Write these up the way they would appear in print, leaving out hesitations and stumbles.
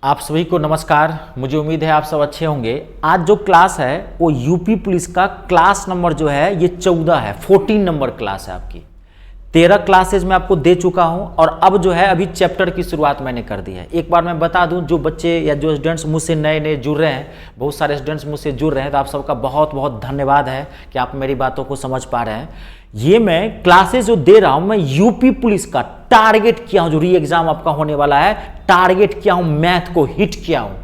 आप सभी को नमस्कार। मुझे उम्मीद है आप सब अच्छे होंगे। आज जो क्लास है वो यूपी पुलिस का क्लास नंबर जो है ये 14 है, 14 नंबर क्लास है आपकी। 13 क्लासेज मैं आपको दे चुका हूं और अब जो है अभी चैप्टर की शुरुआत मैंने कर दी है। एक बार मैं बता दूं, जो बच्चे या जो स्टूडेंट्स मुझसे नए नए जुड़ रहे हैं, बहुत सारे स्टूडेंट्स मुझसे जुड़ रहे हैं, तो आप सबका बहुत बहुत धन्यवाद है कि आप मेरी बातों को समझ पा रहे हैं। ये मैं क्लासेज जो दे रहा हूं, मैं यूपी पुलिस का टारगेट किया हूं, जो री एग्जाम आपका होने वाला है, टारगेट किया हूं, मैथ को हिट किया हूं।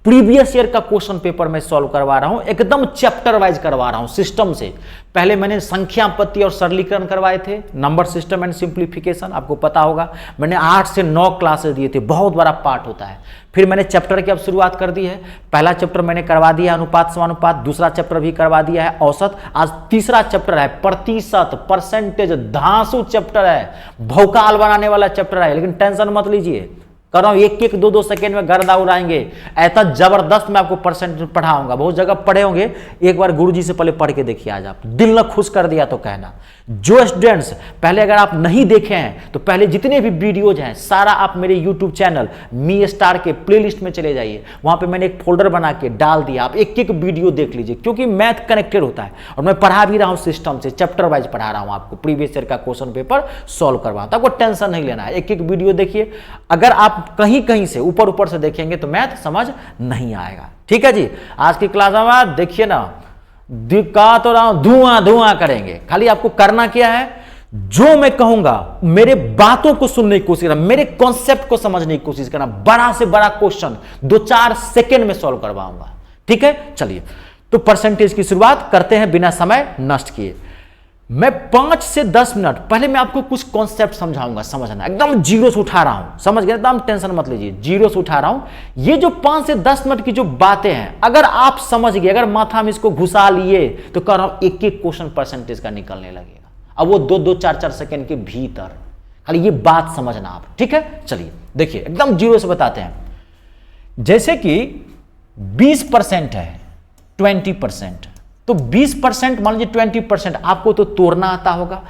प्रीवियस ईयर का क्वेश्चन पेपर मैं सॉल्व करवा रहा हूं, एकदम चैप्टर वाइज करवा रहा हूं सिस्टम से। पहले मैंने संख्या पत्ती और सरलीकरण करवाए थे, नंबर सिस्टम एंड सिंप्लीफिकेशन, आपको पता होगा। मैंने 8 से 9 क्लासेस दिए थे, बहुत बड़ा पार्ट होता है। फिर मैंने चैप्टर की अब शुरुआत कर दी है। पहला चैप्टर मैंने करवा दिया अनुपात समानुपात, दूसरा चैप्टर भी करवा दिया है औसत, आज तीसरा चैप्टर है प्रतिशत, परसेंटेज, धांसू चैप्टर है, भौकाल बनाने वाला चैप्टर है। लेकिन टेंशन मत लीजिए, कर रहा हूं, एक एक 2-2 सेकेंड में गर्दा उड़ाएंगे। ऐसा जबरदस्त मैं आपको परसेंटेज पढ़ाऊंगा। बहुत जगह पढ़े होंगे, एक बार गुरुजी से पहले पढ़ के देखिए। आज आप दिल न खुश कर दिया तो कहना। जो स्टूडेंट्स पहले अगर आप नहीं देखे हैं तो पहले जितने भी वीडियोज हैं सारा आप मेरे यूट्यूब चैनल मी स्टार के प्लेलिस्ट में चले जाइए। वहां पे मैंने एक फोल्डर बना के डाल दिया, आप एक एक वीडियो देख लीजिए, क्योंकि मैथ कनेक्टेड होता है और मैं पढ़ा भी रहा हूं सिस्टम से, चैप्टर वाइज पढ़ा रहा हूं आपको। प्रीवियस ईयर का क्वेश्चन पेपर सॉल्व करवा, तो आपको टेंशन नहीं लेना है। एक एक वीडियो देखिए। अगर आप कहीं कहीं से ऊपर से देखेंगे तो मैथ समझ नहीं आएगा। ठीक है जी। आज की क्लास में देखिए ना, दिखा तो रहा हूं, धुआं धुआं करेंगे। खाली आपको करना क्या है, जो मैं कहूंगा मेरे बातों को सुनने की कोशिश करना, मेरे कॉन्सेप्ट को समझने की कोशिश करना। बड़ा से बड़ा क्वेश्चन 2-4 सेकेंड में सॉल्व करवाऊंगा। ठीक है, चलिए तो परसेंटेज की शुरुआत करते हैं बिना समय नष्ट किए। मैं 5 से 10 मिनट पहले मैं आपको कुछ कॉन्सेप्ट समझाऊंगा, समझना। एकदम जीरो से उठा रहा हूं, समझ गए? एकदम टेंशन मत लीजिए, जीरो से उठा रहा हूं। ये जो 5 से 10 मिनट की जो बातें हैं, अगर आप समझ गए, अगर माथा में इसको घुसा लिए, तो कह रहा हूं एक एक क्वेश्चन परसेंटेज का निकलने लगेगा। अब वो 2-2, 4-4 सेकेंड के भीतर। खाली ये बात समझना आप। ठीक है, चलिए देखिए, एकदम जीरो से बताते हैं। जैसे कि 20% है, 20%, तो 20% मान लीजिए 20%, आपको तो तोड़ना आता होगा।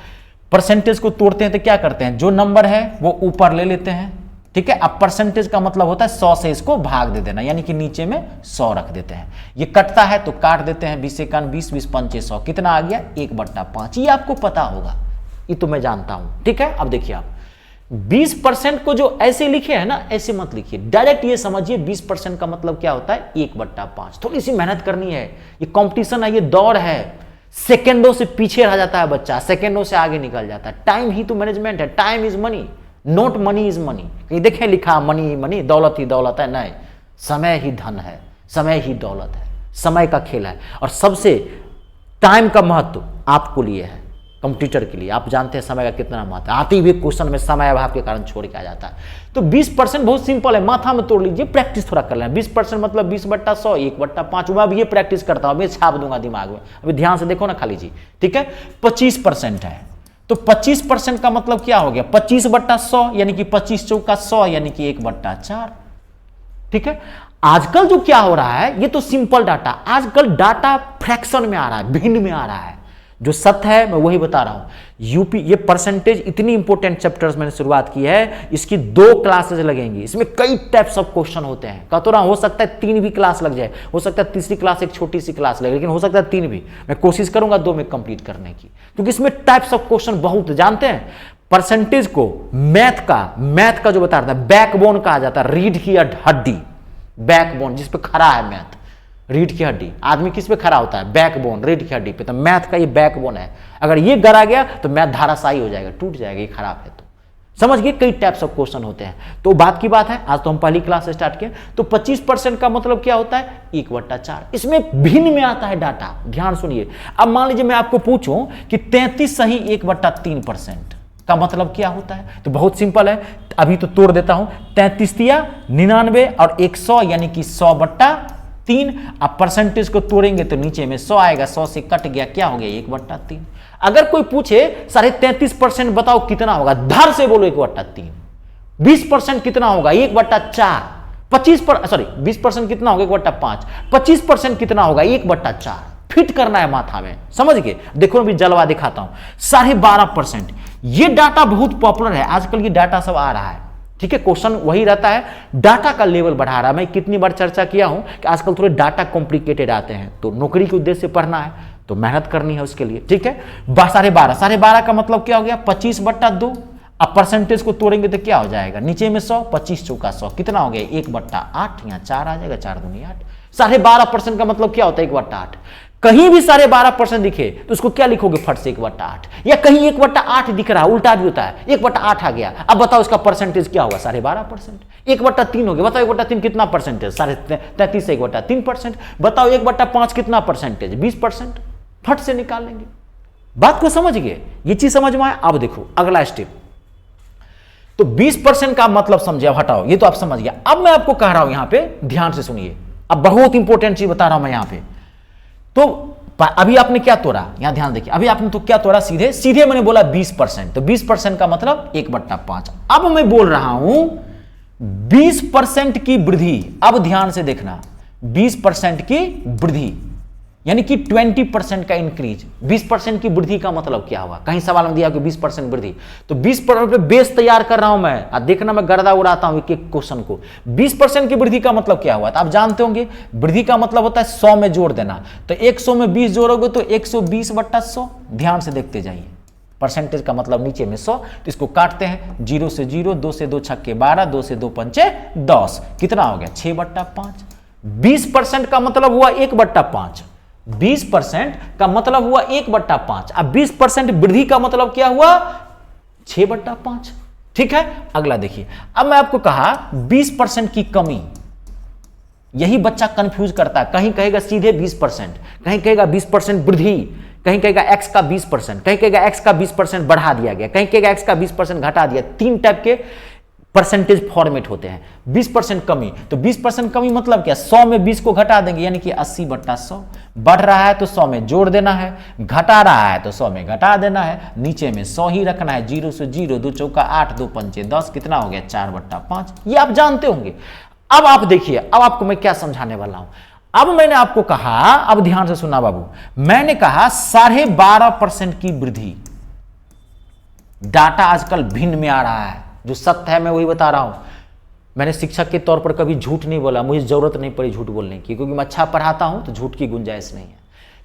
परसेंटेज को तोड़ते हैं तो क्या करते हैं, जो नंबर है वो ऊपर ले लेते हैं। ठीक है, अब परसेंटेज का मतलब होता है 100 से इसको भाग दे देना, यानी कि नीचे में 100 रख देते हैं। ये कटता है तो काट देते हैं, 20 एकान 20, 20 पंचे 100, कितना आ गया 1/5। ये आपको पता होगा, ये तो मैं जानता हूं। ठीक है, अब देखिए आप 20% को जो ऐसे लिखे हैं ना, ऐसे मत लिखिए, डायरेक्ट ये समझिए 20% का मतलब क्या होता है 1/5। थोड़ी सी मेहनत करनी है, ये कंपटीशन है, ये दौड़ है। सेकंडों से पीछे रह जाता है बच्चा, सेकंडों से आगे निकल जाता है। टाइम ही तो मैनेजमेंट है, time is money, not money is money. कहीं देखें लिखा मनी ही मनी, दौलत ही दौलत है? नहीं, समय ही धन है, समय ही दौलत है, समय का खेल है। और सबसे टाइम का महत्व आपको लिए है, कंप्यूटर के लिए। आप जानते हैं समय का कितना महत्व है। आती हुई क्वेश्चन में समय अभाव के कारण छोड़ के आ जाता है। तो 20% बहुत सिंपल है, माथा में तोड़ लीजिए, प्रैक्टिस थोड़ा कर लेना। 20% मतलब 20/100, 1/5। मैं अब ये प्रैक्टिस करता हूं, मैं छाप दूंगा दिमाग में, अभी ध्यान से देखो ना खाली जी। ठीक है, 25% है, तो 25% का मतलब क्या हो गया, 25/100, यानी कि 25 चौका 100, यानी कि 1/4। ठीक है, आजकल जो क्या हो रहा है, ये तो सिंपल डाटा, आजकल डाटा फ्रैक्शन में आ रहा है, भिन्न में आ रहा है। जो सत्य है मैं वही बता रहा हूं। यूपी, ये परसेंटेज इतनी इंपॉर्टेंट चैप्टर्स मैंने शुरुआत की है, इसकी 2 क्लासेस लगेंगी। इसमें कई टाइप्स ऑफ क्वेश्चन होते हैं। कहता रहा, हो सकता है 3 भी क्लास लग जाए, हो सकता है तीसरी क्लास एक छोटी सी क्लास लगे, लेकिन हो सकता है 3 भी। मैं कोशिश करूंगा 2 में कंप्लीट करने की, क्योंकि इसमें टाइप्स ऑफ क्वेश्चन बहुत जानते हैं। परसेंटेज को मैथ का जो बता रहा था, बैकबोन कहा जाता है, रीढ़ की हड्डी, बैकबोन जिस पे खड़ा है मैथ, रीढ़ की हड्डी। आदमी किस पे खड़ा होता है, बैकबोन, रीढ़ की हड्डी पे। तो मैथ का ये बैकबोन है, अगर ये गड़ा गया तो मैथ धाराशायी हो जाएगा, टूट जाएगा, ये खराब है। तो समझ गए, कई टाइप्स ऑफ क्वेश्चन होते हैं। तो बात की बात है, आज तो हम पहली क्लास स्टार्ट किए। तो 25% का मतलब क्या होता है, 1/4। इसमें भिन्न में आता है डाटा, ध्यान सुनिए। अब मान लीजिए मैं आपको पूछूं कि 33 सही 1/3% का मतलब क्या होता है, तो बहुत सिंपल है, अभी तो तोड़ देता हूं। 33 तिया 99 और 100, यानी कि 100/3। अब परसेंटेज को तोड़ेंगे तो नीचे में 100 आएगा, 100 से कट गया, क्या हो गया 1/3। अगर कोई पूछे 33.5% बताओ कितना होगा, धर से बोलो 1/3। 20% कितना होगा 1/4। 20% कितना होगा 1/5। 25% कितना होगा 1/4। फिट करना है माथा में, समझ गए? देखो अभी जलवा दिखाता हूं, 12.5%। ये डाटा बहुत पॉपुलर है आजकल, ये डाटा सब आ रहा है। ठीक है, क्वेश्चन वही रहता है, डाटा का लेवल बढ़ा रहा है। मैं कितनी बार चर्चा किया हूं कि आजकल थोड़े डाटा कॉम्प्लिकेटेड आते हैं, तो नौकरी के उद्देश्य से पढ़ना है तो मेहनत करनी है उसके लिए। ठीक है, 12.5 का मतलब क्या हो गया, 25/2। अब परसेंटेज को तोड़ेंगे तो क्या हो जाएगा, नीचे में 100, 25 चौका 100, कितना हो गया 1/8, यहाँ 4 आ जाएगा, 4 दूनी 8। 12.5% का मतलब क्या होता है 1/8। कहीं भी 12.5% दिखे तो उसको क्या लिखोगे फट से 1/8, या कहीं 1/8 दिख रहा है उल्टा भी होता है, 1/8 आ गया। अब बताओ इसका परसेंटेज क्या होगा, 12.5%। 1/3 हो गया, बताओ 1/3 कितना परसेंटेज, 33 से 1/3%। बताओ 1/5 कितना परसेंटेज, 20%। फट से निकाल लेंगे। बात को समझ गए, ये चीज समझ में आया। अब देखो अगला स्टेप, तो 20% का मतलब समझे, अब हटाओ, ये तो आप समझ गया। अब मैं आपको कह रहा हूं यहां पे ध्यान से सुनिए, अब बहुत इंपॉर्टेंट चीज बता रहा हूं मैं यहां पे। तो अभी आपने क्या तोड़ा, यहां ध्यान देखिए, अभी आपने तो क्या तोड़ा, सीधे सीधे मैंने बोला 20%, तो 20% का मतलब 1/5। अब मैं बोल रहा हूं 20% की वृद्धि, अब ध्यान से देखना, 20% की वृद्धि यानी कि 20% का इंक्रीज। 20% की वृद्धि का मतलब क्या हुआ, कहीं सवाल में दिया कि 20% वृद्धि, तो 20% पे बेस तैयार कर रहा हूं मैं। अब देखना मैं गर्दा उड़ाता हूं एक क्वेश्चन को। 20% की वृद्धि का मतलब क्या हुआ, तो आप जानते होंगे वृद्धि का मतलब होता है 100 में जोड़ देना, तो 100 में 20 जोड़ोगे तो 120/100। ध्यान से देखते जाइए, परसेंटेज का मतलब नीचे में 100, तो इसको काटते हैं, 0 से 0, 2 से 2 छक्के 12, 2 से 2 पंचे 10, कितना हो गया 6/5। 20% का मतलब हुआ 1/5, 20% का मतलब हुआ 1/5। अब 20% वृद्धि का मतलब क्या हुआ 6/5। ठीक है, अगला देखिए, अब मैं आपको कहा 20% की कमी, यही बच्चा कंफ्यूज करता है, कहीं कहेगा सीधे 20%, कहीं कहेगा 20% वृद्धि, कहीं कहेगा x का 20%, कहीं कहेगा x का 20% बढ़ा दिया गया, कहीं कहेगा x का 20% घटा दिया। 3 टाइप के परसेंटेज फॉर्मेट होते हैं। 20% कमी, तो 20% कमी मतलब क्या, 100 में 20 को घटा देंगे यानी कि 80/100। बढ़ रहा है तो 100 में जोड़ देना है, घटा रहा है तो 100 में घटा देना है, नीचे में 100 ही रखना है। 0 से 0, 2 चौका 8, 2 पंचे 10, कितना हो गया 4/5। ये आप जानते होंगे। अब आप देखिए, अब आपको मैं क्या समझाने वाला हूं। अब मैंने आपको कहा, अब ध्यान से सुना बाबू, मैंने कहा 12.5% की वृद्धि। डाटा आजकल भिन्न में आ रहा है, जो सत्य है मैं वही बता रहा हूं। मैंने शिक्षक के तौर पर कभी झूठ नहीं बोला, मुझे जरूरत नहीं पड़ी झूठ बोलने की, क्योंकि मैं अच्छा पढ़ाता हूं तो झूठ की गुंजाइश नहीं है।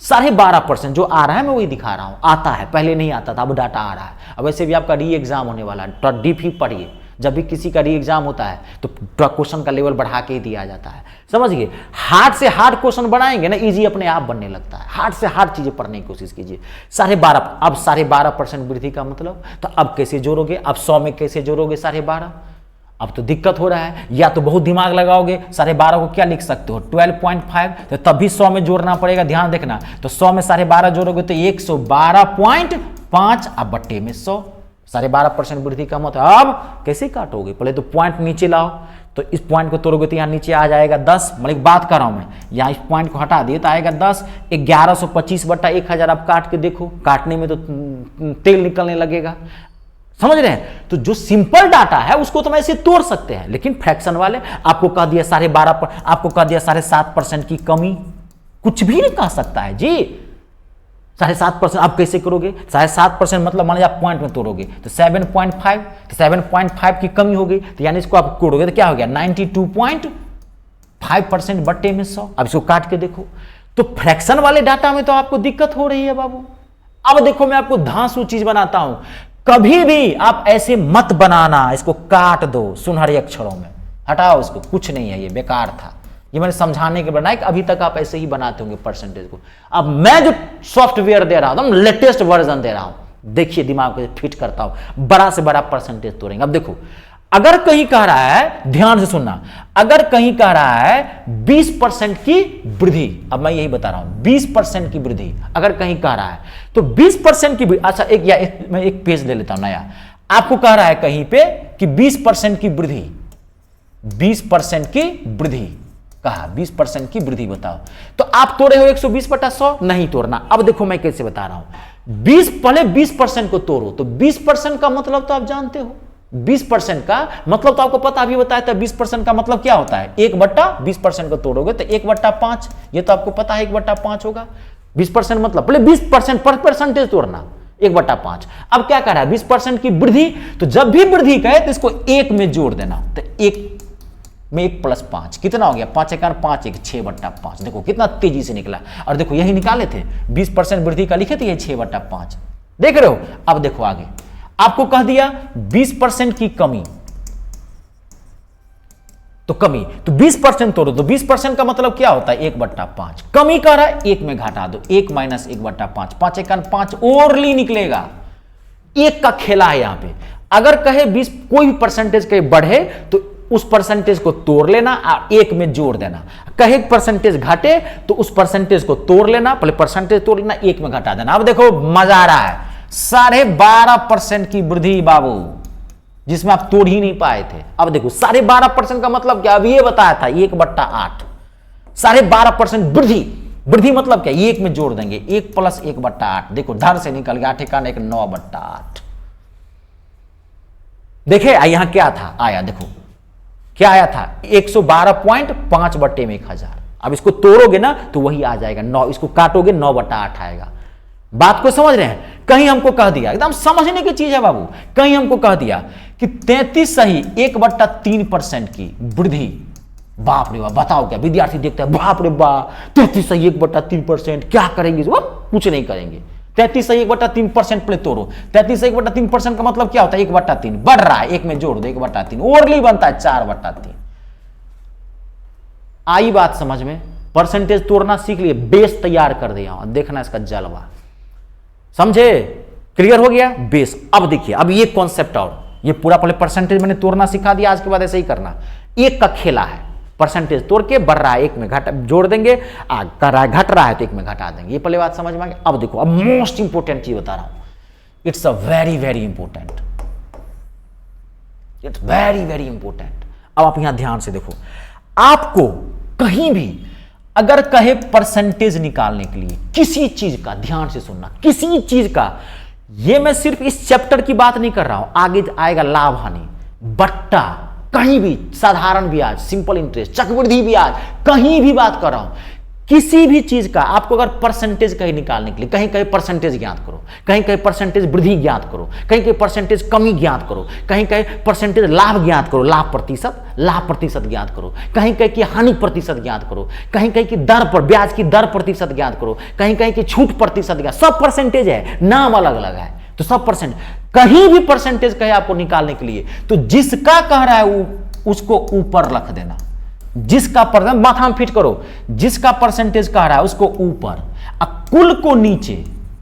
12.5% जो आ रहा है मैं वही दिखा रहा हूं, आता है, पहले नहीं आता था, अब डाटा आ रहा है। अब वैसे भी आपका री एग्जाम होने वाला है, तो डीप ही पढ़िए। जब भी किसी का री एग्जाम होता है तो क्वेश्चन का लेवल बढ़ा के ही दिया जाता है, समझ गए। हार्ड से हार्ड क्वेश्चन बनाएंगे ना, इजी अपने आप बनने लगता है। हार्ड से हार्ड चीजें पढ़ने की कोशिश कीजिए। 12.5, अब 12.5% वृद्धि का मतलब, तो अब कैसे जोड़ोगे, अब 100 में कैसे जोड़ोगे 12.5, अब तो दिक्कत हो रहा है। या तो बहुत दिमाग लगाओगे, 12.5 को क्या लिख सकते हो 12.5, तो तब भी 100 में जोड़ना पड़ेगा, ध्यान देखना। तो 100 में 12.5 जोड़ोगे तो 112.5, अब बट्टे में 100। 12.5% वृद्धि का मतलब, अब कैसे काटोगे, पहले तो पॉइंट नीचे लाओ, तो इस पॉइंट को तोड़ोगे तो यहाँ नीचे आ जाएगा 10। मतलब एक बात कर रहा हूं मैं, यहाँ इस पॉइंट को हटा दिए तो आएगा 10। 1125/1000 आप काट के देखो, काटने में तो तेल निकलने लगेगा, समझ रहे हैं। तो जो सिंपल डाटा है उसको तो मैं ऐसे तोड़ सकते हैं, लेकिन फ्रैक्शन वाले आपको कह दिया 12.5, आपको कह दिया 7.5% की कमी, कुछ भी नहीं कह सकता है जी। 7.5% आप कैसे करोगे, 7.5% मतलब मान लीजिए आप पॉइंट में तोड़ोगे तो 7.5, तो 7.5 की कमी हो गई, तो यानी इसको आप तोड़ोगे तो क्या हो गया 92.5% बट्टे में 100। अब इसको काट के देखो, तो फ्रैक्शन वाले डाटा में तो आपको दिक्कत हो रही है बाबू। अब देखो मैं आपको धांसू चीज बनाता हूं, कभी भी आप ऐसे मत बनाना, इसको काट दो सुनहरे अक्षरों में, हटाओ इसको, कुछ नहीं है, ये बेकार था। ये मैंने समझाने के बनाया कि अभी तक आप ऐसे ही बनाते होंगे परसेंटेज को। अब मैं जो सॉफ्टवेयर दे रहा हूं, लेटेस्ट वर्जन दे रहा हूं, देखिए दिमाग को फिट करता हूं, बड़ा से बड़ा परसेंटेज तोड़ेंगे। अब देखो, अगर कहीं कह रहा है, ध्यान से सुनना, अगर कहीं कह रहा है 20% की वृद्धि, अब मैं यही बता रहा हूं 20% की वृद्धि अगर कहीं कह रहा है तो 20% की वृद्धि, अच्छा मैं एक पेज ले लेता हूं नया। आपको कह रहा है कहीं पे कि 20% की वृद्धि, 20% की वृद्धि कहा, 20% की वृद्धि बताओ, तो आप तोड़े हो 120/100, नहीं तोड़ना। अब देखो मैं कैसे बता रहा हूं, 20 पहले 20% को तोड़ो, तो 20% का मतलब तो आप जानते हो, 20% का मतलब तो आपको पता, अभी बताया था 20% का मतलब क्या होता है, 1/20% को तोड़ोगे तो 1/5, ये तो आपको पता है 1/5 होगा। 20% मतलब पहले 20% पर परसेंटेज तोड़ना, 1/5। अब क्या कर रहा है 20% की वृद्धि, तो जब भी वृद्धि कहे तो इसको 1 में जोड़ देना, तो 1 में 1 + 5 कितना हो गया 5 × 5 = 6/5। देखो कितना तेजी से निकला। और देखो यही निकाले थे 20% वृद्धि का लिखे थे, ये 6/5 देख रहे हो। अब देखो आगे आपको कह दिया 20% की कमी, तो कमी तो 20% तोड़ो, तो 20% का मतलब क्या होता है 1/5। कमी कह रहा है 1 में घटा दो, 1 - 1/5, 5 × 5 ओरली निकलेगा। 1 का खेला है यहां पे। अगर कहे 20 कोई भी परसेंटेज कहे बढ़े तो उस परसेंटेज को तोड़ लेना और 1 में जोड़ देना। कहे परसेंटेज घटे तो उस परसेंटेज को तोड़ लेना, पहले परसेंटेज तोड़ लेना, 1 में घटा देना। अब देखो मजा आ रहा है, 12.5% की वृद्धि बाबू, जिसमें आप तोड़ ही नहीं पाए थे। अब देखो 12.5% का मतलब क्या, अभी ये बताया था 1/8। 12.5% वृद्धि, वृद्धि मतलब क्या, 1 में जोड़ देंगे, 1 + 1/8। देखो धर से निकल गया, ठिकाना 9/8। देखे यहां क्या था, आया देखो क्या आया था 112.5/1000। अब इसको तोड़ोगे ना तो वही आ जाएगा 9, इसको काटोगे 9/8 आएगा। बात को समझ रहे हैं। कहीं हमको कह दिया, एकदम समझने की चीज है बाबू, कहीं हमको कह दिया कि 33 सही 1/3% की वृद्धि। बाप रे बाप, बताओ क्या विद्यार्थी देखता है, बाप रे बाप 33 सही 1/3%, क्या करेंगे, कुछ नहीं करेंगे। 33 सही 1/3% प्ले तोड़ो, 33 सही 1/3% का मतलब क्या होता है 1/3 बढ़ रहा है, 1 में जोड़ दो 1/3, ओरली बनता है 4/3। आई बात समझ में, परसेंटेज तोड़ना सीख लिए, बेस तैयार कर दिया, देखना इसका जलवा, समझे, क्लियर हो गया बेस। अब देखिए, अब ये कॉन्सेप्ट और ये पूरा पहले परसेंटेज मैंने तोड़ना सिखा दिया, आज के बाद ऐसे ही करना। 1 का खेला है, परसेंटेज तोड़ के बढ़ रहा है 1 में घट जोड़ देंगे, कर रहा है घट रहा है तो 1 में घटा देंगे। ये पहले बात समझ में आ गई। अब देखो, अब मोस्ट इंपोर्टेंट चीज बता रहा हूं, it's a very very important, it's very very important. अब आप यहां ध्यान से देखो, आपको कहीं भी अगर कहे परसेंटेज निकालने के लिए किसी चीज का, ध्यान से सुनना, किसी चीज का, ये मैं सिर्फ इस चैप्टर की बात नहीं कर रहा हूं, आगे आएगा लाभ हानि, बट्टा, कहीं भी साधारण ब्याज, सिंपल इंटरेस्ट, चक्रवृद्धि ब्याज, कहीं भी बात कर रहा हूं, किसी भी चीज का आपको अगर परसेंटेज कहीं निकालने के लिए, कहीं कहीं परसेंटेज ज्ञात करो, कहीं कहीं परसेंटेज वृद्धि ज्ञात करो, कहीं कहीं परसेंटेज कमी ज्ञात करो, कहीं कहीं परसेंटेज लाभ ज्ञात करो, लाभ प्रतिशत ज्ञात करो, कहीं कहीं की हानि प्रतिशत ज्ञात करो, कहीं कहीं की दर पर, ब्याज की दर प्रतिशत ज्ञात करो, कहीं कहीं की छूट प्रतिशत ज्ञात, सब परसेंटेज है, नाम अलग अलग है, तो सब परसेंट, कहीं भी परसेंटेज कहे आपको निकालने के लिए, तो जिसका कह रहा है उसको ऊपर रख देना, जिसका परसेंटेज माथा में फिट करो, जिसका परसेंटेज कह रहा है उसको ऊपर, कुल को नीचे,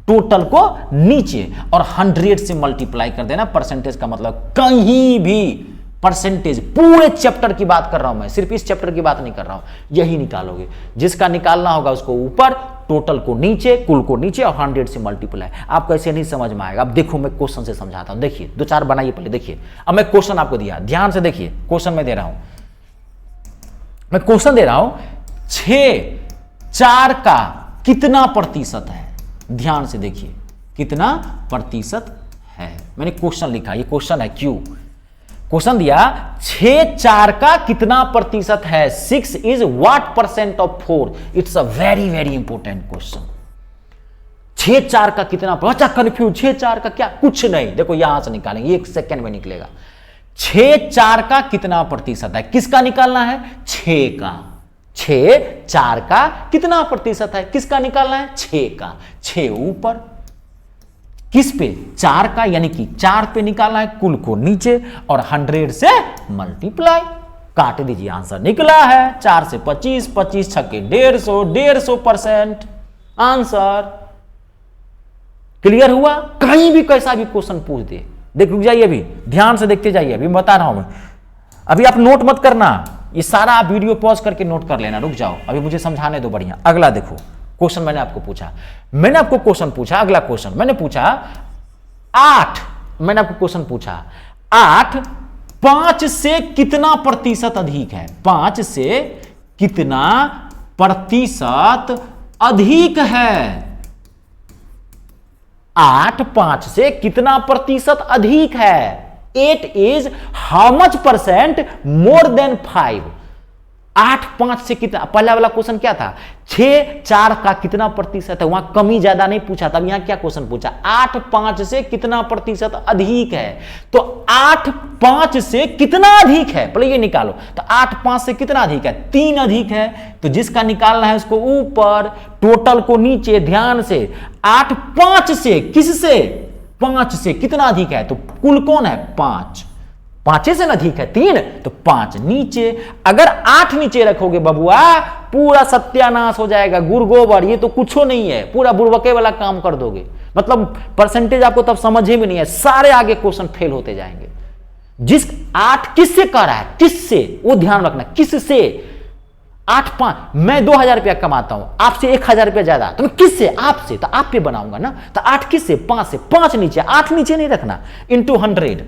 टोटल को नीचे, और 100 से मल्टीप्लाई कर देना। परसेंटेज का मतलब कहीं भी परसेंटेज, पूरे चैप्टर की बात कर रहा हूं मैं, सिर्फ इस चैप्टर की बात नहीं कर रहा हूं, यही निकालोगे, जिसका निकालना होगा उसको ऊपर, टोटल को नीचे, कुल को नीचे, और 100 से मल्टीप्लाई। आपको ऐसे नहीं समझ में आएगा। अब देखो मैं क्वेश्चन से समझाता हूं, देखिए 2-4 बनाइए पहले, देखिए अब मैं क्वेश्चन आपको दिया, ध्यान से देखिए, क्वेश्चन में दे रहा हूं, मैं क्वेश्चन दे रहा हूं, 6/4 का कितना प्रतिशत है, ध्यान से देखिए कितना प्रतिशत है। मैंने क्वेश्चन लिखा, ये क्वेश्चन है, क्यों क्वेश्चन दिया, 6/4 का कितना प्रतिशत है, 6 is what percent of 4। It's a very very important question. 6/4 का कितना, बच्चा कंफ्यूज, 6/4 का क्या, कुछ नहीं, देखो यहां से निकालेंगे, 1 सेकेंड में निकलेगा। 6/4 का कितना प्रतिशत है, किसका निकालना है, 6 का। 6/4 का कितना प्रतिशत है, किसका निकालना है, 6 का। 6 ऊपर, किस पे, 4 का, यानी कि 4 पे निकालना है, कुल को नीचे, और 100 से मल्टीप्लाई, काट दीजिए, आंसर निकला है 4 से 25, 25 छक्के 150, 150% आंसर। क्लियर हुआ। कहीं भी कैसा भी क्वेश्चन पूछ दे, देख रुक जाइए, अभी ध्यान से देखते जाइए, अभी बता रहा हूं मैं, अभी आप नोट मत करना, ये सारा आप वीडियो पॉज करके नोट कर लेना, रुक जाओ, अभी मुझे समझाने दो बढ़िया। अगला देखो क्वेश्चन मैंने आपको पूछा, मैंने आपको क्वेश्चन पूछा, अगला क्वेश्चन मैंने पूछा 8, मैंने आपको क्वेश्चन पूछा 8 5 से कितना प्रतिशत अधिक है, 5 से कितना प्रतिशत अधिक है, 8 5 से कितना प्रतिशत अधिक है, 8 is how much percent more than 5। 8 5 से कितना, पहला वाला क्वेश्चन क्या था, 6 4 का कितना प्रतिशत है, वहां कमी ज्यादा नहीं पूछा था। अब यहां क्या क्वेश्चन पूछा, 8 5 से कितना प्रतिशत अधिक है। तो 8 5 से कितना अधिक है, पहले ये निकालो। तो 8 5 से कितना अधिक है, 3 अधिक है। तो जिसका निकालना है उसको ऊपर, टोटल को नीचे। ध्यान से 8 5 से, किससे, 5 से कितना अधिक है, तो कुल कौन है 5, 5 से अधिक है 3, तो 5 नीचे। अगर 8 नीचे रखोगे बबुआ पूरा सत्यानाश हो जाएगा, गुड़ गोबर, ये तो कुछ नहीं है, पूरा बुड़बके वाला काम कर दोगे। मतलब परसेंटेज आपको तब समझे भी नहीं है, सारे आगे क्वेश्चन फेल होते जाएंगे। जिस 8 किससे कर रहा है, किससे, वो ध्यान रखना, किससे। 8 5, मैं 2000 रुपया कमाता हूं, आपसे 1000 रुपया ज्यादा, तो मैं किससे, आपसे, तो आप पे बनाऊंगा ना। तो 8 किससे, 5 से, 5 नीचे, 8 नीचे नहीं रखना, इंटू 100,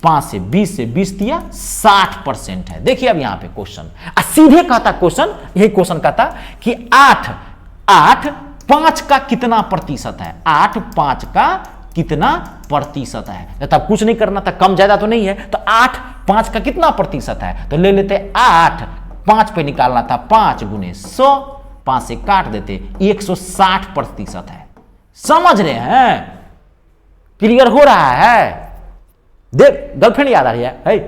5 से 20 दिया 60% है। देखिए अब यहां पे क्वेश्चन सीधे कहता, क्वेश्चन यही क्वेश्चन कहता कि 8 5 का कितना प्रतिशत है, 8 5 का कितना प्रतिशत है। तब कुछ नहीं करना था, कम ज्यादा तो नहीं है, तो 8 5 का कितना प्रतिशत है, तो ले लेते 8 5 पे निकालना था, 5 गुने 100, 5 से काट देते, 160% है। समझ रहे हैं, क्लियर हो रहा है। देख गर्लफ्रेंड याद आ रही है,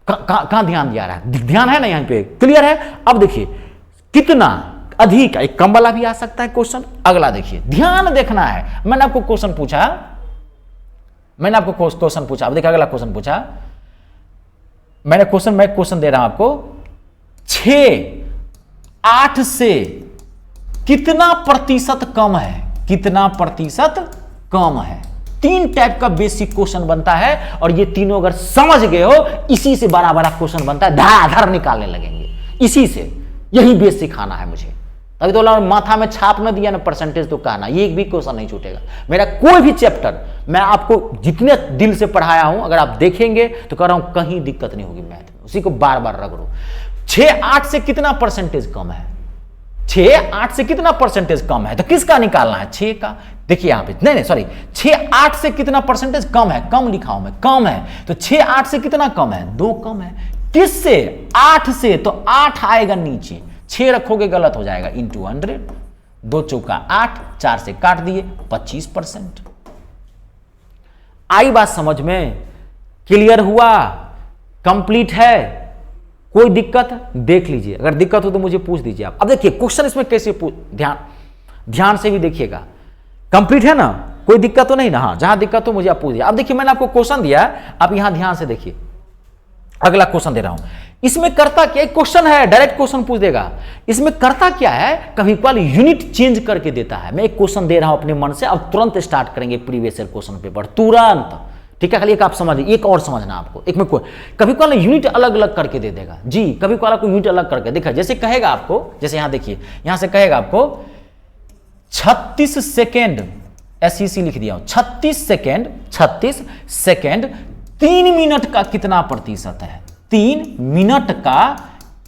कहां ध्यान दिया रहा है, ध्यान है ना यहां पे, क्लियर है। अब देखिए कितना अधिक, एक कम वाला भी आ सकता है क्वेश्चन। अगला देखिए, ध्यान देखना है। मैंने आपको क्वेश्चन पूछा, अब देखिए अगला क्वेश्चन पूछा, मैं क्वेश्चन दे रहा हूं आपको, 6 8 से कितना प्रतिशत कम है, कितना प्रतिशत कम है। 3 टाइप का बेसिक क्वेश्चन बनता है, और ये तीनों अगर समझ गए हो, इसी से बड़ा बड़ा क्वेश्चन बनता है, धार निकालने लगेंगे इसी से। यही बेस सिखाना है मुझे, तभी तो माथा में छाप न दिया ना परसेंटेज, तो कहना ये एक भी क्वेश्चन नहीं छूटेगा। मेरा कोई भी चैप्टर मैं आपको जितने दिल से पढ़ाया हूं, अगर आप देखेंगे तो कह रहा हूं कहीं दिक्कत नहीं होगी मैथ में, उसी को बार बार रगड़ो। 6 8 से कितना परसेंटेज कम है, 6 8 से कितना परसेंटेज कम है, तो किसका निकालना है, 6 का। देखिए यहां पे, नहीं सॉरी, 6 8 से कितना परसेंटेज कम है, कम लिखा हूं मैं, कम है, तो 6 8 से कितना कम है, 2 कम है। किससे, 8 से, तो 8 आएगा नीचे, 6 रखोगे गलत हो जाएगा, इंटू 100, 2 चौका 8, 4 से काट दिए, 25%। आई बात समझ में, क्लियर हुआ, कंप्लीट है, कोई दिक्कत देख लीजिए, अगर दिक्कत हो तो मुझे पूछ दीजिए आप। अब देखिए क्वेश्चन इसमें कैसे ध्यान से भी देखिएगा, कंप्लीट है ना, कोई दिक्कत तो नहीं ना, हाँ जहां दिक्कत हो मुझे आप पूछ दीजिए। अब देखिए मैंने आपको क्वेश्चन दिया, आप यहां ध्यान से देखिए, अगला क्वेश्चन दे रहा हूं। इसमें करता क्या, क्वेश्चन है डायरेक्ट क्वेश्चन पूछ देगा, इसमें करता क्या है, कभी कभार यूनिट चेंज करके देता है। मैं एक क्वेश्चन दे रहा हूं अपने मन से, अब तुरंत स्टार्ट करेंगे प्रीवियस ईयर क्वेश्चन पेपर, तुरंत, ठीक है। खाली एक आप समझिए, एक और समझना आपको, एक में कभी कभार यूनिट अलग अलग करके दे देगा जी, कभी कभार को यूनिट अलग करके देखा, जैसे कहेगा आपको, जैसे यहां देखिए, यहां से कहेगा आपको 36 सेकेंड, एसईसी लिख दिया हूं, 36 सेकेंड 3 मिनट का कितना प्रतिशत है, 3 मिनट का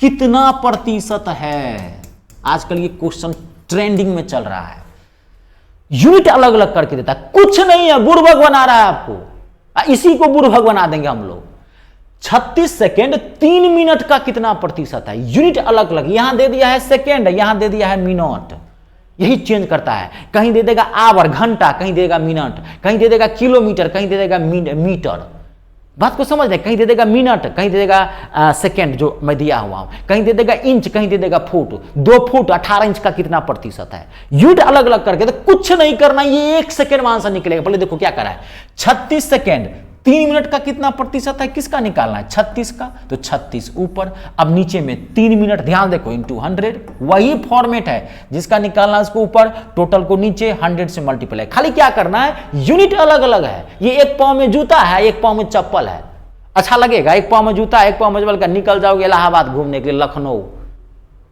कितना प्रतिशत है। आजकल ये क्वेश्चन ट्रेंडिंग में चल रहा है, यूनिट अलग अलग करके देता है, कुछ नहीं है, बुड़बक बना रहा है आपको, इसी को बुड़बक बना देंगे हम लोग। 36 सेकेंड 3 मिनट का कितना प्रतिशत है, यूनिट अलग अलग, यहां दे दिया है सेकेंड, यहां दे दिया है मिनट, यही चेंज करता है, कहीं दे देगा आवर घंटा, कहीं देगा मिनट, कहीं दे देगा किलोमीटर, कहीं दे देगा मीटर, बात को समझ रहे, कहीं दे देगा मिनट, कहीं दे देगा सेकेंड जो मैं दिया हुआ हूं, कहीं दे देगा इंच, कहीं दे देगा फुट, 2 फुट 18 इंच का कितना प्रतिशत है, यूनिट अलग अलग करके, तो कुछ नहीं करना, ये 1 सेकेंड में आंसर निकलेगा। पहले देखो क्या करा है, 36 सेकेंड 3 मिनट का कितना प्रतिशत है, किसका निकालना है, 36 का, तो 36 ऊपर, अब नीचे में 3 मिनट, ध्यान देखो, इंटू 100, वही फॉर्मेट है जिसका निकालना है उसको ऊपर, टोटल को नीचे, 100 से मल्टीप्लाई, खाली क्या करना है, यूनिट अलग अलग है। ये 1 पांव में जूता है, 1 पांव में चप्पल है, अच्छा लगेगा, 1 पांव में जूता है, 1 पांव में चप्पल का, निकल जाओगे इलाहाबाद घूमने के लिए, लखनऊ,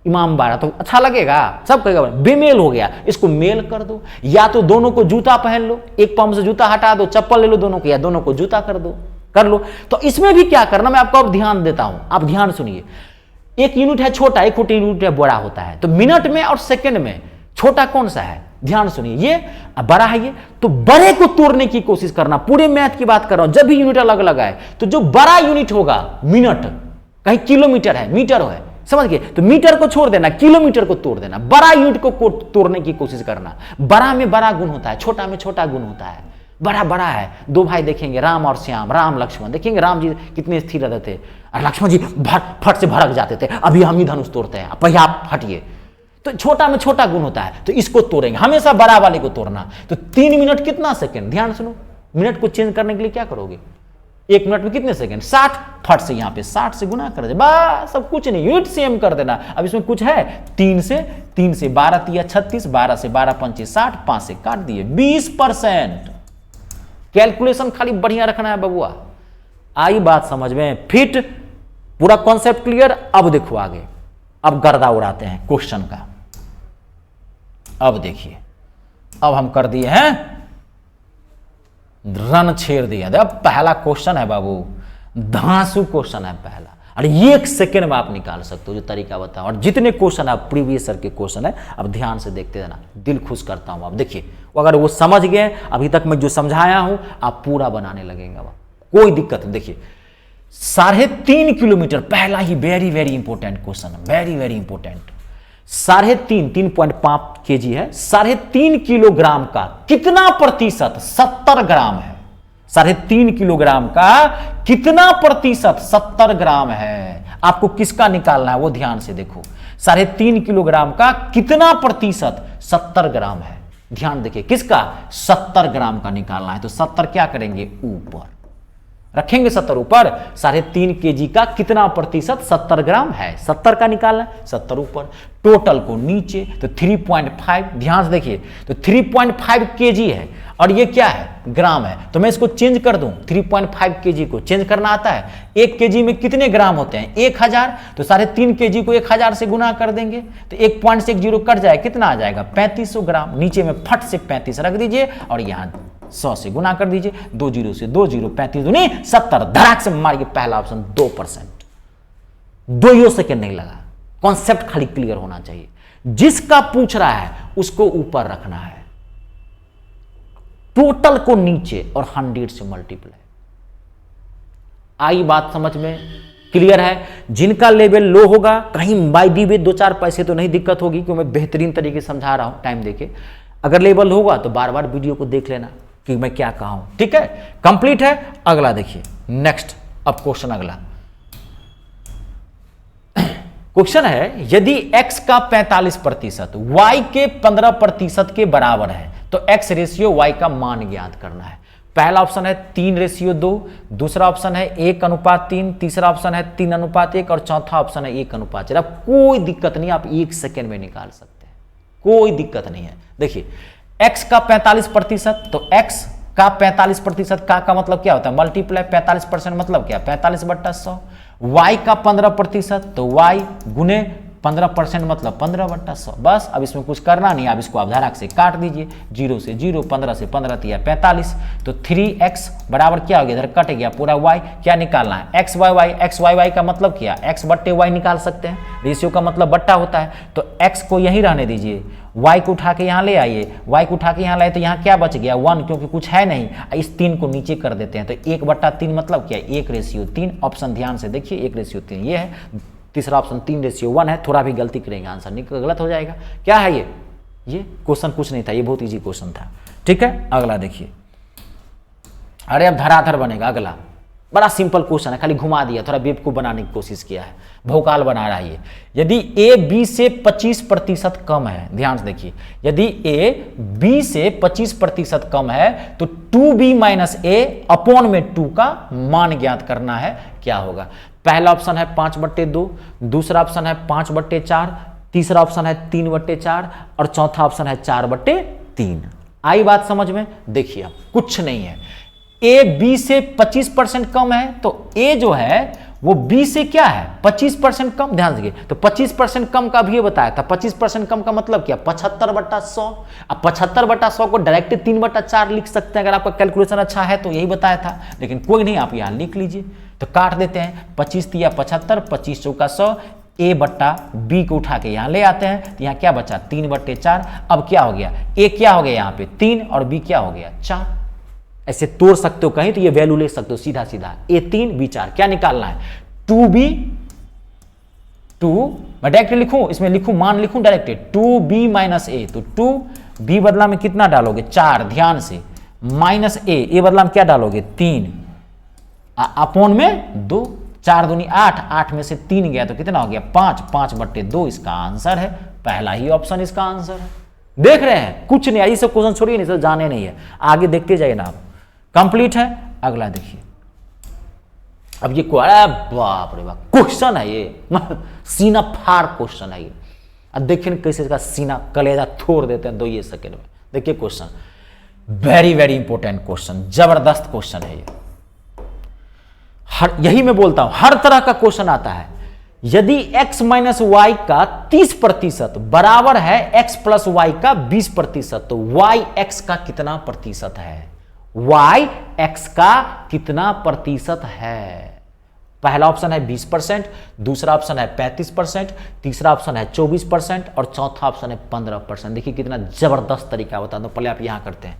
इमामबाड़ा, तो अच्छा लगेगा, सब कहेगा बेमेल हो गया, इसको मेल कर दो, या तो दोनों को जूता पहन लो, 1 पांव से जूता हटा दो, चप्पल ले लो दोनों को, या दोनों को जूता कर लो। तो इसमें भी क्या करना, मैं आपको अब ध्यान देता हूं, आप ध्यान सुनिए, एक यूनिट है छोटा, एक यूनिट है बड़ा होता है, तो मिनट में और सेकंड में छोटा कौन सा है, ध्यान सुनिए, ये बड़ा है, ये तो बड़े को तोड़ने की कोशिश करना, पूरे मैथ की बात कर रहा हूं, जब भी यूनिट अलग अलग है, तो जो बड़ा यूनिट होगा मिनट, कहीं किलोमीटर है, मीटर है, समझ गए? तो मीटर को छोड़ देना, किलोमीटर को तोड़ देना, बड़ा यूनिट को तोड़ने की कोशिश करना। बड़ा में बड़ा गुण होता है, छोटा में छोटा गुण होता है। बड़ा बड़ा है, दो भाई देखेंगे, राम और श्याम, राम लक्ष्मण, देखेंगे राम जी कितने स्थिर रहते थे और लक्ष्मण जी फट से भड़क जाते थे, अभी हम ही धनुष तोड़ते हैं, पहिया आप हटिए। तो छोटा में छोटा गुण होता है, तो इसको तोड़ेंगे, हमेशा बड़ा वाले को तोड़ना। तो 3 मिनट कितना सेकंड, ध्यान सुनो, मिनट को चेंज करने के लिए क्या करोगे, 1 मिनट में कितने सेकंड, 60, फट से यहाँ पे 60 से गुना कर दे, बस, सब कुछ नहीं, यूनिट सेम कर देना। अब इसमें कुछ है, 3 से 12 तिया 36, 12 से 12 पंचे 60, 5 से काट दिए, 20%। कैलकुलेशन खाली बढ़िया रखना है बबुआ। आई बात समझ में, फिट, पूरा कॉन्सेप्ट क्लियर। अब देखो आगे, अब गर्दा उड़ाते हैं क्वेश्चन का। अब देखिए, अब हम कर दिए हैं, रन छेड़ दिया। अब पहला क्वेश्चन है बाबू, धांसू क्वेश्चन है पहला, और 1 सेकेंड में आप निकाल सकते हो, जो तरीका बताओ। और जितने क्वेश्चन आप प्रीवियस ईयर के क्वेश्चन है, अब ध्यान से देखते रहना, दिल खुश करता हूं। आप देखिए, अगर वो समझ गए, अभी तक मैं जो समझाया हूं आप पूरा बनाने लगेंगे, कोई दिक्कत नहीं। देखिए 3.5 किलोमीटर, पहला ही very very important question, very very important. 3.5 KG है, 3.5 किलोग्राम का कितना प्रतिशत 70 ग्राम है। 3.5 किलोग्राम का कितना प्रतिशत 70 ग्राम है। आपको किसका निकालना है वो ध्यान से देखो। 3.5 किलोग्राम का कितना प्रतिशत 70 ग्राम है, ध्यान देखिए, किसका, 70 ग्राम का निकालना है। तो 70 क्या करेंगे, ऊपर रखेंगे, 70 ऊपर। 3.5 केजी का कितना प्रतिशत 70 ग्राम है, 70 का निकालना है, 70 ऊपर। टोटल को नीचे, तो 3.5, ध्यान से देखिए, तो 3.5 केजी है और ये क्या है, ग्राम है। तो मैं इसको चेंज कर दूं, 3.5 केजी को चेंज करना आता है। 1 केजी में कितने ग्राम होते हैं, 1000। तो 3.5 केजी को 1000 से गुना कर देंगे, तो 1 पॉइंट से 1 जीरो कट जाए, कितना आ जाएगा, 3500 ग्राम। नीचे में फट से 35 रख दीजिए और यहां 100 से गुना कर दीजिए, 2 जीरो से 2 जीरो, 35 दूनी 70, धड़ाक से मारिए पहला ऑप्शन, 2%। 2 सेकेंड नहीं लगा, कॉन्सेप्ट खाली क्लियर होना चाहिए। जिसका पूछ रहा है उसको ऊपर रखना है, टोटल को नीचे और 100 से मल्टीप्लाई। आई बात समझ में, क्लियर है। जिनका लेवल लो होगा, कहीं बाय दी वे 2-4 पैसे तो नहीं दिक्कत होगी, क्योंकि मैं बेहतरीन तरीके से समझा रहा हूं, टाइम देके। अगर लेवल होगा तो बार बार वीडियो को देख लेना कि मैं क्या कहा हूं, ठीक है। कंप्लीट है। अगला देखिए, नेक्स्ट, अब क्वेश्चन अगला क्वेश्चन है, यदि x का 45% y के 15% के बराबर है तो x रेशियो y का मान ज्ञात करना है। पहला ऑप्शन है 3:2, दूसरा ऑप्शन है 1:3, तीसरा ऑप्शन है 3:1 और चौथा ऑप्शन है 1:4। अब कोई दिक्कत नहीं, आप 1 सेकेंड में निकाल सकते हैं, कोई दिक्कत नहीं है। देखिए x का 45%, तो x का 45% का मतलब क्या होता है, मल्टीप्लाई 45% मतलब क्या, 45/100। y का 15%, तो y गुने 15% मतलब 15/100। बस, अब इसमें कुछ करना नहीं, अब इसको आप धड़ाक से काट दीजिए, 0 से 0, 15 से 15 दिया 45, तो 3x बराबर क्या हो गया, इधर कट गया पूरा y। क्या निकालना है, x y y का मतलब क्या, x बट्टे y निकाल सकते हैं, रेशियो का मतलब बट्टा होता है। तो x को यहीं रहने दीजिए, y को उठा के यहाँ ले आइए, y को उठा के यहाँ लाए तो यहाँ क्या बच गया, 1, क्योंकि कुछ है नहीं। इस 3 को नीचे कर देते हैं, तो 1/3 मतलब क्या, 1:3। ऑप्शन ध्यान से देखिए, 1:3 ये है। तीसरा ऑप्शन 3:1 है, थोड़ा भी गलती करेंगे आंसर नहीं गलत हो जाएगा। क्या है ये क्वेश्चन कुछ नहीं था, ये बहुत इजी क्वेश्चन था, ठीक है। अगला देखिए, अरे अब धराधर बनेगा। अगला बड़ा सिंपल क्वेश्चन है, खाली घुमा दिया, थोड़ा बेवकूफ बनाने की कोशिश किया है, भौकाल बना रहा है। यदि a b से 25% कम है, ध्यान से देखिए, यदि a b से 25% कम है तो 2b माइनस a अपॉन में 2 का मान ज्ञात करना है, क्या होगा। पहला ऑप्शन है 5/2, दूसरा ऑप्शन है 5/4, तीसरा ऑप्शन है 3/4 और चौथा ऑप्शन है 4/3। आई बात समझ में, देखिए अब कुछ नहीं है, a b से 25% कम है, तो a जो है वो b से क्या है, 25% कम। ध्यान दीजिए, तो 25% कम का भी ये बताया था, 25% कम का मतलब क्या, 75/100। अब 75/100 को डायरेक्ट 3/4 लिख सकते हैं, अगर आपका कैलकुलेशन अच्छा है तो यही बताया था, लेकिन कोई नहीं, आप यहाँ लिख लीजिए। तो काट देते हैं, 25 तिया 75, 25 चौका 100, a बट्टा b को उठा के यहाँ ले आते हैं, तो यहाँ क्या बचा, 3/4। अब क्या हो गया, a क्या हो गया यहाँ पे 3 और b क्या हो गया 4। ऐसे तोड़ सकते हो कहीं तो ये वैल्यू ले सकते हो सीधा सीधा, a 3 b 4। क्या निकालना है, 2b 2, मैं डायरेक्ट लिखूं, इसमें लिखूं, मान लिखूं डायरेक्ट 2b माइनस ए, तो 2b बदला में कितना डालोगे 4, ध्यान से, माइनस ए बदला में क्या डालोगे 3, अपॉन में 2, 4 दूनी 8, 8 में से 3 गया तो कितना हो गया 5, 5/2 इसका आंसर है। पहला ही ऑप्शन इसका आंसर है। देख रहे हैं, कुछ नहीं, ये सब क्वेश्चन छोड़िए, नहीं सब जाने नहीं है, आगे देखते जाइए ना आप। कंप्लीट है, अगला देखिए। अब ये बाप रे बाप क्वेश्चन है ये, सीना फाड़ क्वेश्चन है ये। अब देखिए कैसे इसका सीना कलेजा तोड़ देते हैं 2 सेकंड में। देखिए question, very very important question, जबरदस्त क्वेश्चन है ये। यही मैं बोलता हूं, हर तरह का क्वेश्चन आता है। यदि x माइनस वाई का 30% बराबर है x प्लस वाई का 20%, तो y x का कितना प्रतिशत है? y x का कितना प्रतिशत है? पहला ऑप्शन है 20%, दूसरा ऑप्शन है 35%, तीसरा ऑप्शन है 24% और चौथा ऑप्शन है 15%। देखिए कितना जबरदस्त तरीका बता दो। पहले आप यहां करते हैं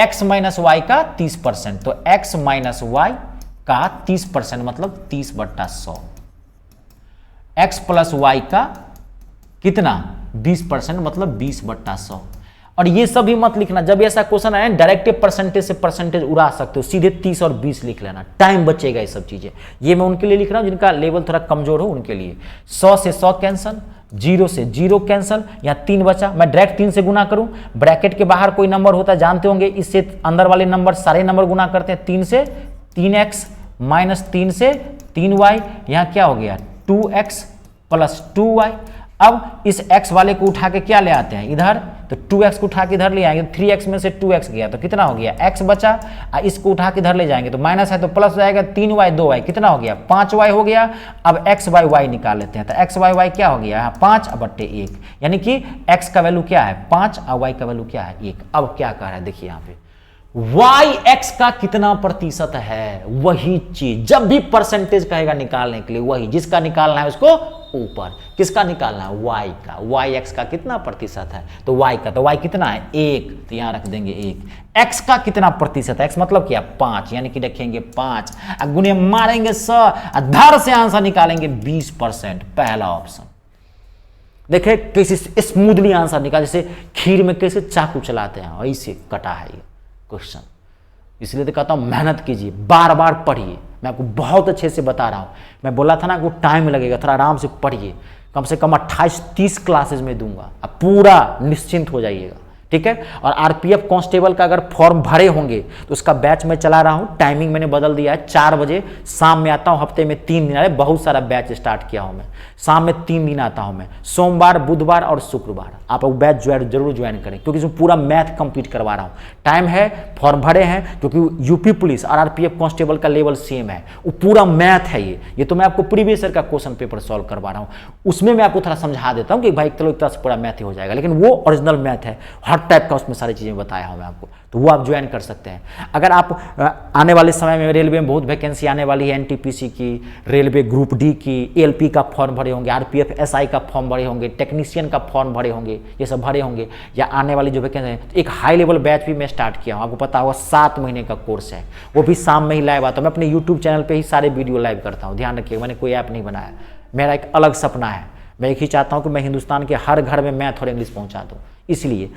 x माइनस वाई का 30%, तो x माइनस वाई का 30% मतलब 30/100, x प्लस वाई का कितना 20% मतलब 20/100। और ये सब भी मत लिखना, जब ऐसा क्वेश्चन आए डायरेक्ट परसेंटेज से परसेंटेज उड़ा सकते हो, सीधे 30 और 20 लिख लेना, टाइम बचेगा। ये सब चीजें ये मैं उनके लिए लिख रहा हूं जिनका लेवल थोड़ा कमजोर हो उनके लिए। 100 से 100 कैंसल, 0 से 0 कैंसल, यहाँ 3 बचा, मैं डायरेक्ट 3 से गुना करूं, ब्रैकेट के बाहर कोई नंबर होता है जानते होंगे, इससे अंदर वाले नंबर सारे नंबर गुना करते हैं। 3 से 3x माइनस 3 से 3y, यहाँ क्या हो गया 2x प्लस 2y। अब इस x वाले को उठा के क्या ले आते हैं इधर, तो 2x को उठा के इधर ले आएंगे, 3x में से 2x गया तो कितना हो गया x बचा, इसको उठा के इधर ले जाएंगे तो माइनस है तो प्लस हो जाएगा, 3y 2y कितना हो गया 5y हो गया। अब x y y निकाल लेते हैं, तो x y y क्या हो गया 5/1, यानी कि x का वैल्यू क्या है 5 और y का वैल्यू क्या है 1। अब क्या कह रहा है देखिए यहाँ पे y x का कितना प्रतिशत है, वही चीज जब भी परसेंटेज कहेगा निकालने के लिए, वही जिसका निकालना है उसको ऊपर, किसका निकालना है y का, y x का कितना प्रतिशत है, तो y का, तो y कितना है 1, तो यहां रख देंगे 1। x का कितना प्रतिशत है, x मतलब क्या 5, यानी कि रखेंगे 5, गुणे मारेंगे 100, धर से आंसर निकालेंगे 20%। पहला ऑप्शन देखे कैसे स्मूथली आंसर निकाल, जैसे खीर में कैसे चाकू चलाते हैं ऐसे कटा है ये क्वेश्चन। इसलिए तो कहता हूं मेहनत कीजिए, बार बार पढ़िए, मैं आपको बहुत अच्छे से बता रहा हूं। मैं बोला था ना आपको टाइम लगेगा, थोड़ा आराम से पढ़िए, कम से कम 28-30 क्लासेस में दूंगा, अब पूरा निश्चिंत हो जाइएगा, ठीक है। और आरपीएफ कांस्टेबल का अगर फॉर्म भरे होंगे तो उसका बैच मैं चला रहा हूं, टाइमिंग मैंने बदल दिया है, 4 बजे शाम में आता हूं, हफ्ते में 3 दिन, अरे बहुत सारा बैच स्टार्ट किया हूं मैं, शाम में 3 दिन आता हूं मैं, सोमवार बुधवार और शुक्रवार। आप वो बैच जरूर ज्वाइन करें, क्योंकि इसमें पूरा मैथ कंप्लीट करवा रहा हूं। टाइम है, फॉर्म भरे हैं, क्योंकि यूपी पुलिस और आरपीएफ कांस्टेबल का लेवल सेम है, वो पूरा मैथ है। ये तो मैं आपको प्रीवियस ईयर का क्वेश्चन पेपर सॉल्व करवा रहा हूँ, उसमें मैं आपको थोड़ा समझा देता हूँ कि भाई चलो एक तरह से पूरा मैथ ही हो जाएगा, लेकिन वो ओरिजिनल मैथ है, हर टाइप का उसमें सारी चीजें बताया हूं मैं आपको, तो वो आप ज्वाइन कर सकते हैं। अगर आप आने वाले समय में रेलवे में बहुत वैकेंसी आने वाली है, एनटीपीसी की, रेलवे ग्रुप डी की, एलपी का फॉर्म भरे होंगे, आरपीएफ एसआई का फॉर्म भरे होंगे, टेक्नीशियन का फॉर्म भरे होंगे, ये सब भरे होंगे, या आने वाली जो वैकेंसी है, तो एक हाई लेवल बैच भी मैं स्टार्ट किया हूँ, आपको पता होगा 7 महीने का कोर्स है, वो भी शाम में ही लाइव आता हूँ। मैं अपने यूट्यूब चैनल पर ही सारे वीडियो लाइव करता हूँ, ध्यान रखिएगा, मैंने कोई ऐप नहीं बनाया, मेरा एक अलग सपना है, मैं एक ही चाहता हूँ कि मैं हिंदुस्तान के हर घर में मैथ और इंग्लिश पहुँचा दूँ। इसलिए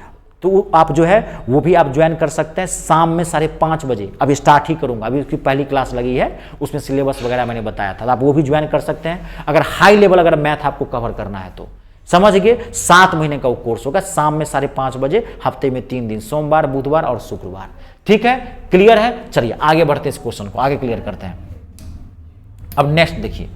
तो आप जो है वो भी आप ज्वाइन कर सकते हैं, शाम में 5:30 बजे अभी स्टार्ट ही करूंगा, अभी उसकी पहली क्लास लगी है, उसमें सिलेबस वगैरह मैंने बताया था, तो आप वो भी ज्वाइन कर सकते हैं। अगर हाई लेवल अगर मैथ आपको कवर करना है तो समझ गए, 7 महीने का वो कोर्स होगा, शाम में 5:30 बजे, हफ्ते में 3 दिन, सोमवार बुधवार और शुक्रवार, ठीक है। क्लियर है, चलिए आगे बढ़ते हैं, इस क्वेश्चन को आगे क्लियर करते हैं। अब नेक्स्ट देखिए,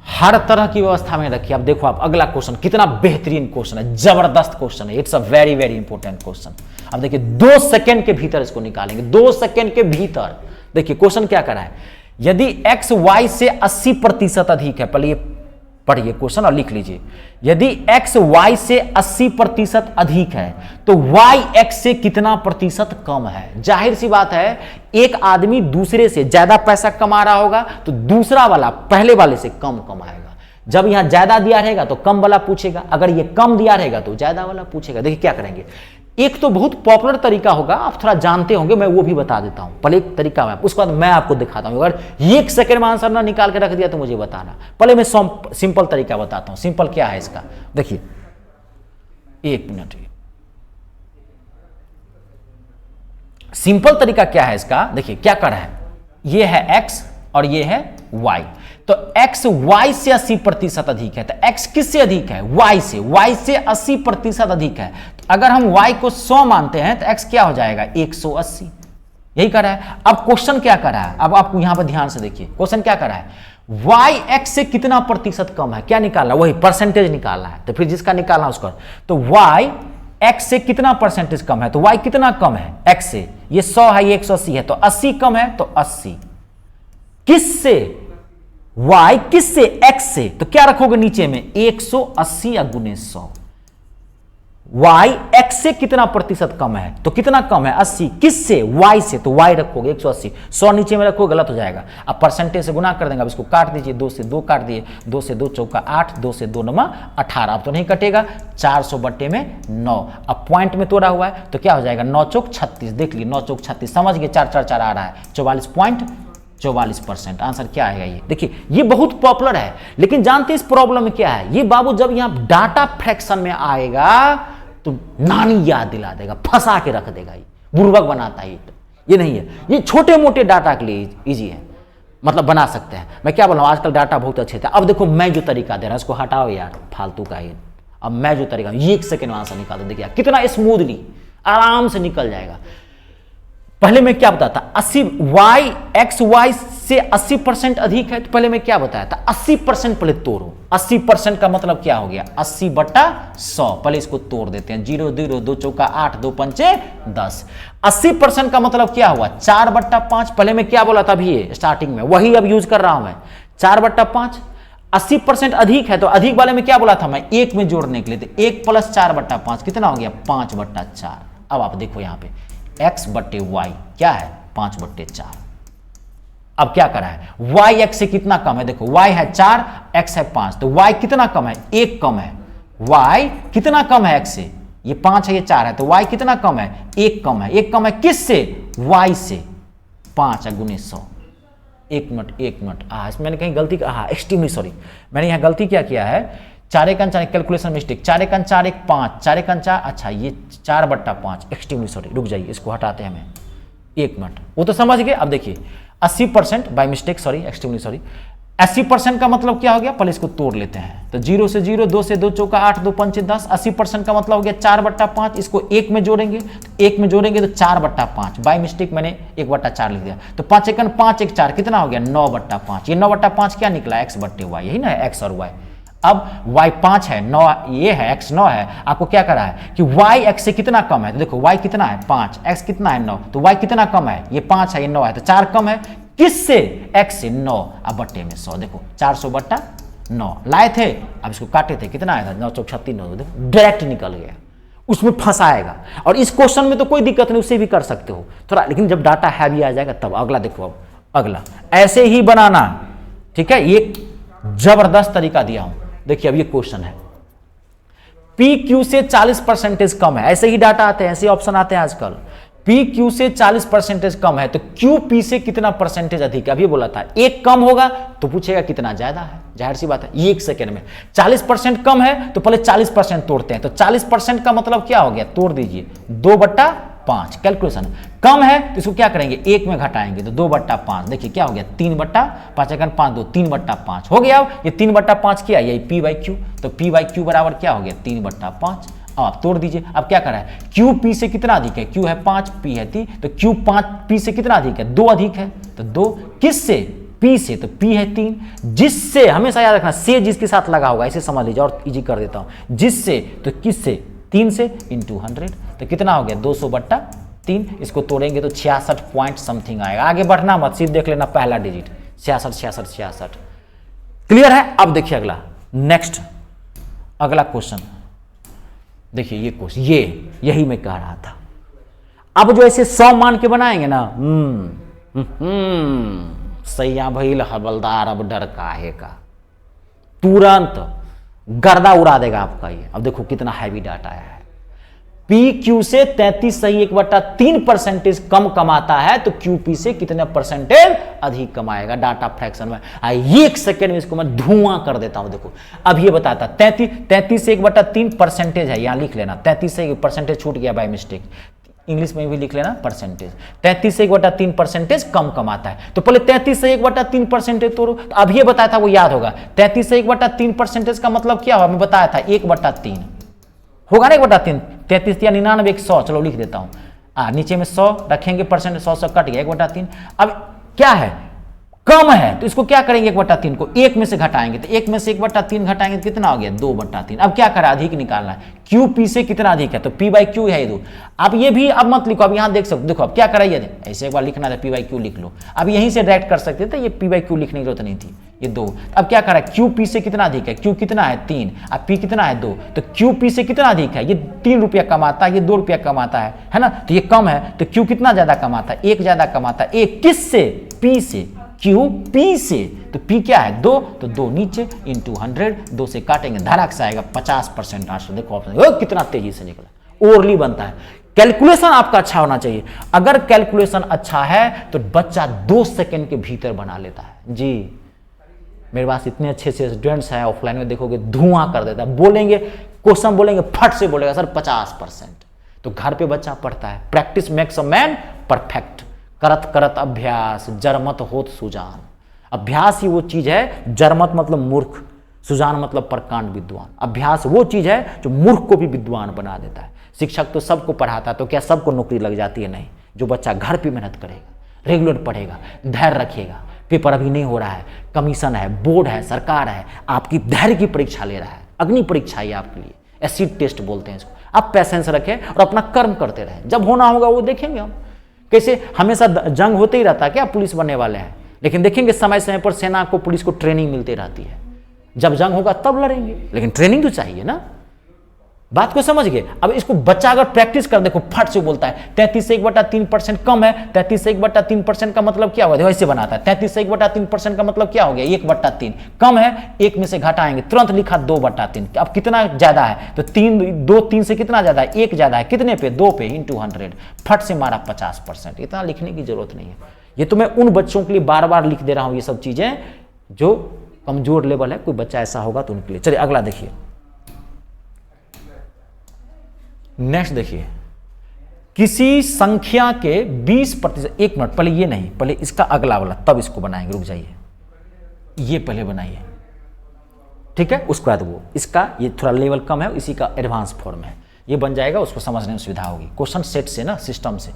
हर तरह की व्यवस्था में रखिए। अब देखो आप अगला क्वेश्चन कितना बेहतरीन क्वेश्चन है, जबरदस्त क्वेश्चन है, it's a very very important question. अब देखिए 2 सेकंड के भीतर इसको निकालेंगे, 2 सेकंड के भीतर। देखिए क्वेश्चन क्या कर रहा है, यदि x y से 80% अधिक है, पहले ये पढ़िए क्वेश्चन और लिख लीजिए, यदि x y से 80% अधिक है तो y x से कितना प्रतिशत कम है। जाहिर सी बात है, एक आदमी दूसरे से ज्यादा पैसा कमा रहा होगा तो दूसरा वाला पहले वाले से कम कमाएगा। जब यहां ज्यादा दिया रहेगा तो कम वाला पूछेगा, अगर ये कम दिया रहेगा तो ज्यादा वाला पूछेगा। देखिए क्या करेंगे, एक तो बहुत पॉपुलर तरीका होगा, आप थोड़ा जानते होंगे, मैं वो भी बता देता हूं। पहले एक तरीका है, उसके बाद मैं आपको दिखाता हूं। अगर 1 सेकंड में आंसर ना निकाल के रख दिया तो मुझे बताना। पहले मैं सिंपल तरीका बताता हूं। सिंपल क्या है इसका, देखिए 1 मिनट। सिंपल तरीका क्या है इसका, देखिए क्या कर रहा है, ये है x और ये है y। तो x y से 80% अधिक है, तो x किससे अधिक है, y से। y से 80% अधिक है, तो अगर हम y को 100 मानते हैं तो x क्या हो जाएगा 180। यही कर रहा है। अब क्वेश्चन क्या कर रहा है, अब आपको यहां पर ध्यान से देखिए, क्वेश्चन क्या कर रहा है, y x से कितना प्रतिशत कम है, क्या निकालना, वही परसेंटेज निकालना है। तो फिर जिसका निकालना उसका, तो y x से कितना परसेंटेज कम है, तो y कितना कम है x से, ये 100 है, ये 180 है, तो 80 कम है, तो 80 किससे, y किससे, x से। तो क्या रखोगे नीचे में 180 या गुने 100। y x से कितना प्रतिशत कम है, तो कितना कम है 80, किससे, y से, तो y रखोगे 180, 100 नीचे में रखोगे गलत हो जाएगा। अब परसेंटेज से गुना कर देंगे। अब इसको काट दीजिए, 2 से 2 काट दिए, 2 से 2 चौका 8, 2 से 2 9 18। अब तो नहीं कटेगा, 400 बट्टे में 9। अब पॉइंट में तोड़ा हुआ है तो क्या हो जाएगा 9 चौक 36। देख ली 9 चौक 36, समझ गए, 4 4 4 आ रहा है, 44.44%। आंसर क्या आएगा ये, देखिए ये बहुत पॉपुलर है, लेकिन जानते हैं इस प्रॉब्लम में क्या है, ये बाबू जब यहां डाटा फ्रैक्शन में आएगा तो नानी याद दिला देगा, फंसा के रख देगा, ये बुर्बक बनाता है। ये नहीं है, ये छोटे मोटे डाटा के लिए इजी है, मतलब बना सकते हैं। मैं क्या बोल रहा हूं, आजकल डाटा बहुत अच्छे थे। अब देखो मैं जो तरीका दे रहा हूं इसको हटाओ यार, फालतू का ये। अब मैं जो तरीका, 1 सेकंड में आंसर निकाल दो, देखिए कितना स्मूथली आराम से निकल जाएगा। पहले मैं क्या बताता, 80 y x y से 80% अधिक है, तो पहले मैं क्या बताया था, 80% पहले तोड़ो। 80% का मतलब क्या हो गया, 80 बटा 100। पहले इसको तोड़ देते हैं, 0 0 2 चौका 8, 2 पंचे 10। 80% का मतलब क्या हुआ, 4 बट्टा 5। पहले मैं क्या बोला था अभी ये स्टार्टिंग में, वही अब यूज कर रहा हूं मैं, 4 बट्टा 5। 80% अधिक है तो अधिक वाले में क्या बोला था मैं, 1 में जोड़ने के लिए, तो 1 प्लस 4 बट्टा 5 कितना हो गया, 5 बट्टा 4। अब आप देखो यहां पे x बट्टे y क्या है, 5 बट्टे 4। अब क्या करा है, y x से कितना कम है, देखो y है 4, x है 5, तो y कितना कम है, 1 कम है। y कितना कम है x से, ये 5 है ये 4 है, तो y कितना कम है, 1 कम है। 1 कम है किससे, y से, 5 गुने 100। 1 मिनट इसमें मैंने कहीं गलती, एक्सट्रीमली सॉरी, मैंने यहाँ गलती क्या किया है, 4 1 4 कैलकुलेशन मिस्टेक, 4 1 4 1 5, 4 1 4, अच्छा ये 4 बट्टा 5, एक्सट्रीमली सॉरी, रुक जाइए इसको हटाते हैं हमें, 1 मिनट, वो तो समझ गए। अब देखिए 80% by mistake, sorry extremely sorry, 80% का मतलब क्या हो गया, पहले इसको तोड़ लेते हैं। तो 0 से 0, 2 से 2 चौका 8, 2 पंचे 10। 80% का मतलब हो गया 4 बट्टा 5। इसको 1 में जोड़ेंगे, तो 1 में जोड़ेंगे तो 4 बट्टा 5। बाय मिस्टेक मैंने 1 बट्टा 4 लिख दिया, तो 5 1 5 1 4 कितना हो गया, 9 बट्टा 5। ये 9 बट्टा 5 क्या निकला, x बट्टे y, यही ना है x और y। अब y 5 है, 9 ये है, x 9 है। आपको क्या करा है कि y x से कितना कम है, तो देखो y कितना है 5, x कितना है 9, तो y कितना कम है, ये 5 है ये 9 है, तो 4 कम है किससे, x से, 9। अब बट्टे में 100, देखो 400 बट्टा 9 लाए थे, अब इसको काटे थे, कितना आया था 9 चौक 36, 9 देखो डायरेक्ट निकल गया, उसमें फंसाएगा। और इस क्वेश्चन में तो कोई दिक्कत नहीं, उससे भी कर सकते हो थोड़ा, लेकिन जब डाटा हैवी आ जाएगा तब। अगला देखो, अब अगला ऐसे ही बनाना, ठीक है, ये जबरदस्त तरीका दिया हूं। देखिए अब ये क्वेश्चन है, पी क्यू से 40% कम है, ऐसे ही डाटा आते हैं, ऐसे ऑप्शन आते हैं आजकल। पी क्यू से 40% कम है तो क्यू पी से कितना परसेंटेज अधिक है। अभी बोला था 1 कम होगा तो पूछेगा कितना ज्यादा है, जाहिर सी बात है। ये 1 सेकेंड में 40% कम है तो पहले 40% तोड़ते हैं, तो 40% का मतलब क्या हो गया, तोड़ दीजिए 2 बट्टा 5। कैलकुलेशन कम है तो इसको क्या करेंगे, 1 में घटाएंगे, तो 2 बट्टा 5। देखिए क्या हो गया, 3 बट्टा 5 5 2 3 बट्टा 5 हो गया। ये 3 बट्टा 5 क्या है, यही पी बाई क्यू, तो पी बाई क्यू बराबर क्या हो गया, 3 बट्टा 5। अब आप तोड़ दीजिए। अब क्या करा है, क्यू पी से कितना अधिक है, क्यू है 5, पी है 3, तो क्यू 5 पी से कितना अधिक है, 2 अधिक है, तो 2 किससे, पी से, तो पी है 3, जिससे, हमेशा याद रखना से जिसके साथ लगा होगा, ऐसे समझ लीजिए और इजी कर देता हूं, जिससे तो किससे, 3 से इंटू 100, तो कितना हो गया 200 बट्टा 3। इसको तोड़ेंगे तो 66 पॉइंट समथिंग आएगा। आगे बढ़ना मत, सिर्फ देख लेना पहला डिजिट, 66। क्लियर है। अब देखिए अगला, नेक्स्ट अगला क्वेश्चन देखिए, ये क्वेश्चन यही मैं कह रहा था। अब जो ऐसे 100 मान के बनाएंगे ना, सैया भइल हवलदार अब डर काहे का, तुरंत गर्दा उड़ा देगा आपका ये। अब देखो कितना हैवी डाटा आया है। पी क्यू से 33 सही 1/3% कम कमाता है तो क्यू पी से कितने परसेंटेज अधिक कमाएगा डाटा फ्रैक्शन में। एक सेकेंड में इसको मैं धुआं कर देता हूं। देखो अब ये बताता 33 से 1/3% है, यहां लिख लेना 33 से परसेंटेज छूट गया बाय मिस्टेक, इंग्लिश में भी लिख लेना परसेंटेज। 33 से 1/3% कम कमाता है तो पहले 33 से 1/3% तोड़ो। तो अब ये बताया था वो याद होगा, 33 से 1/3% का मतलब क्या हुआ मैं बताया था 1/3 होगा ना, 1/3 33 या 99 100, चलो लिख देता हूं। नीचे में 100 रखेंगे परसेंट, 100 कट गया 1/3। अब क्या है कम है तो इसको क्या करेंगे 1/3 को 1 में से घटाएंगे, तो 1 में से 1/3 घटाएंगे तो कितना हो गया 2/3। अब क्या करा अधिक निकालना है, क्यू पी से कितना अधिक है तो पी बाई क्यू है ये 2। अब ये भी अब मत लिखो, अब यहां देख सकते देखो अब क्या करा ये ऐसे एक बार लिखना था पी बाई क्यू लिख लो, अब यहीं से डायरेक्ट कर सकते थे, ये पी बाई क्यू लिखने की जरूरत नहीं थी ये 2। अब क्या करा क्यू पी से कितना अधिक है, क्यू कितना है 3, अब पी कितना है 2, तो क्यू पी से कितना अधिक है ये 3 रुपया कमाता है, ये 2 रुपया कमाता है ना, तो ये कम है तो क्यू कितना ज्यादा कमाता है 1 ज्यादा कमाता है। 1 किस से पी से, क्यू पी से, तो पी क्या है 2, तो 2 नीचे इंटू 100, 2 से काटेंगे धड़क से आएगा 50% आंसर। देखो ऑप्शन कितना तेजी से निकला, ओरली बनता है। कैलकुलेशन आपका अच्छा होना चाहिए, अगर कैलकुलेशन अच्छा है तो बच्चा 2 सेकंड के भीतर बना लेता है। जी मेरे पास इतने अच्छे से स्टूडेंट्स हैं, ऑफलाइन में देखोगे धुआं कर देता है, बोलेंगे क्वेश्चन बोलेंगे फट से बोलेगा सर 50%। तो घर पे बच्चा पढ़ता है, practice makes a man perfect, करत करत अभ्यास जरमत होत सुजान। अभ्यास ही वो चीज है, जरमत मतलब मूर्ख, सुजान मतलब प्रकांड विद्वान। अभ्यास वो चीज है जो मूर्ख को भी विद्वान बना देता है। शिक्षक तो सबको पढ़ाता है तो क्या सबको नौकरी लग जाती है, नहीं। जो बच्चा घर पे मेहनत करेगा, रेगुलर पढ़ेगा, धैर्य रखेगा, पेपर अभी नहीं हो रहा है, कमीशन है, बोर्ड है, सरकार है, आपकी धैर्य की परीक्षा ले रहा है, अग्नि परीक्षा है आपके लिए, एसिड टेस्ट बोलते हैं इसको। आप पैसेंस रखें और अपना कर्म करते रहें, जब होना होगा वो देखेंगे हम। कैसे हमेशा जंग होते ही रहता है क्या, पुलिस बनने वाले हैं, लेकिन देखेंगे समय समय पर सेना को पुलिस को ट्रेनिंग मिलती रहती है, जब जंग होगा तब लड़ेंगे, लेकिन ट्रेनिंग तो चाहिए ना। बात को समझ गए। अब इसको बच्चा अगर प्रैक्टिस कर देखो फट से बोलता है 33 से 1/3% कम है, 33 से 1/3% का मतलब क्या हुआ, वैसे बनाता है 33 से 1/3% का मतलब क्या हो गया 1/3, कम है 1 में से घटाएंगे तुरंत लिखा 2/3। अब कितना ज्यादा है तो 3 से कितना ज्यादा है 1 ज्यादा है, कितने पे 2 पे इंटू 100, फट से मारा 50%। इतना लिखने की जरूरत नहीं है, ये तो मैं उन बच्चों के लिए बार बार लिख दे रहा हूं ये सब चीजें जो कमजोर लेवल है, कोई बच्चा ऐसा होगा तो उनके लिए। चलिए अगला देखिए, नेक्स्ट देखिए, किसी संख्या के 20%, 1 मिनट पहले ये नहीं, पहले इसका अगला वाला तब इसको बनाएंगे, रुक जाइए, ये पहले बनाइए ठीक है, उसके बाद वो इसका ये थोड़ा लेवल कम है, इसी का एडवांस फॉर्म है, ये बन जाएगा, उसको समझने में सुविधा होगी। क्वेश्चन सेट से ना, सिस्टम से,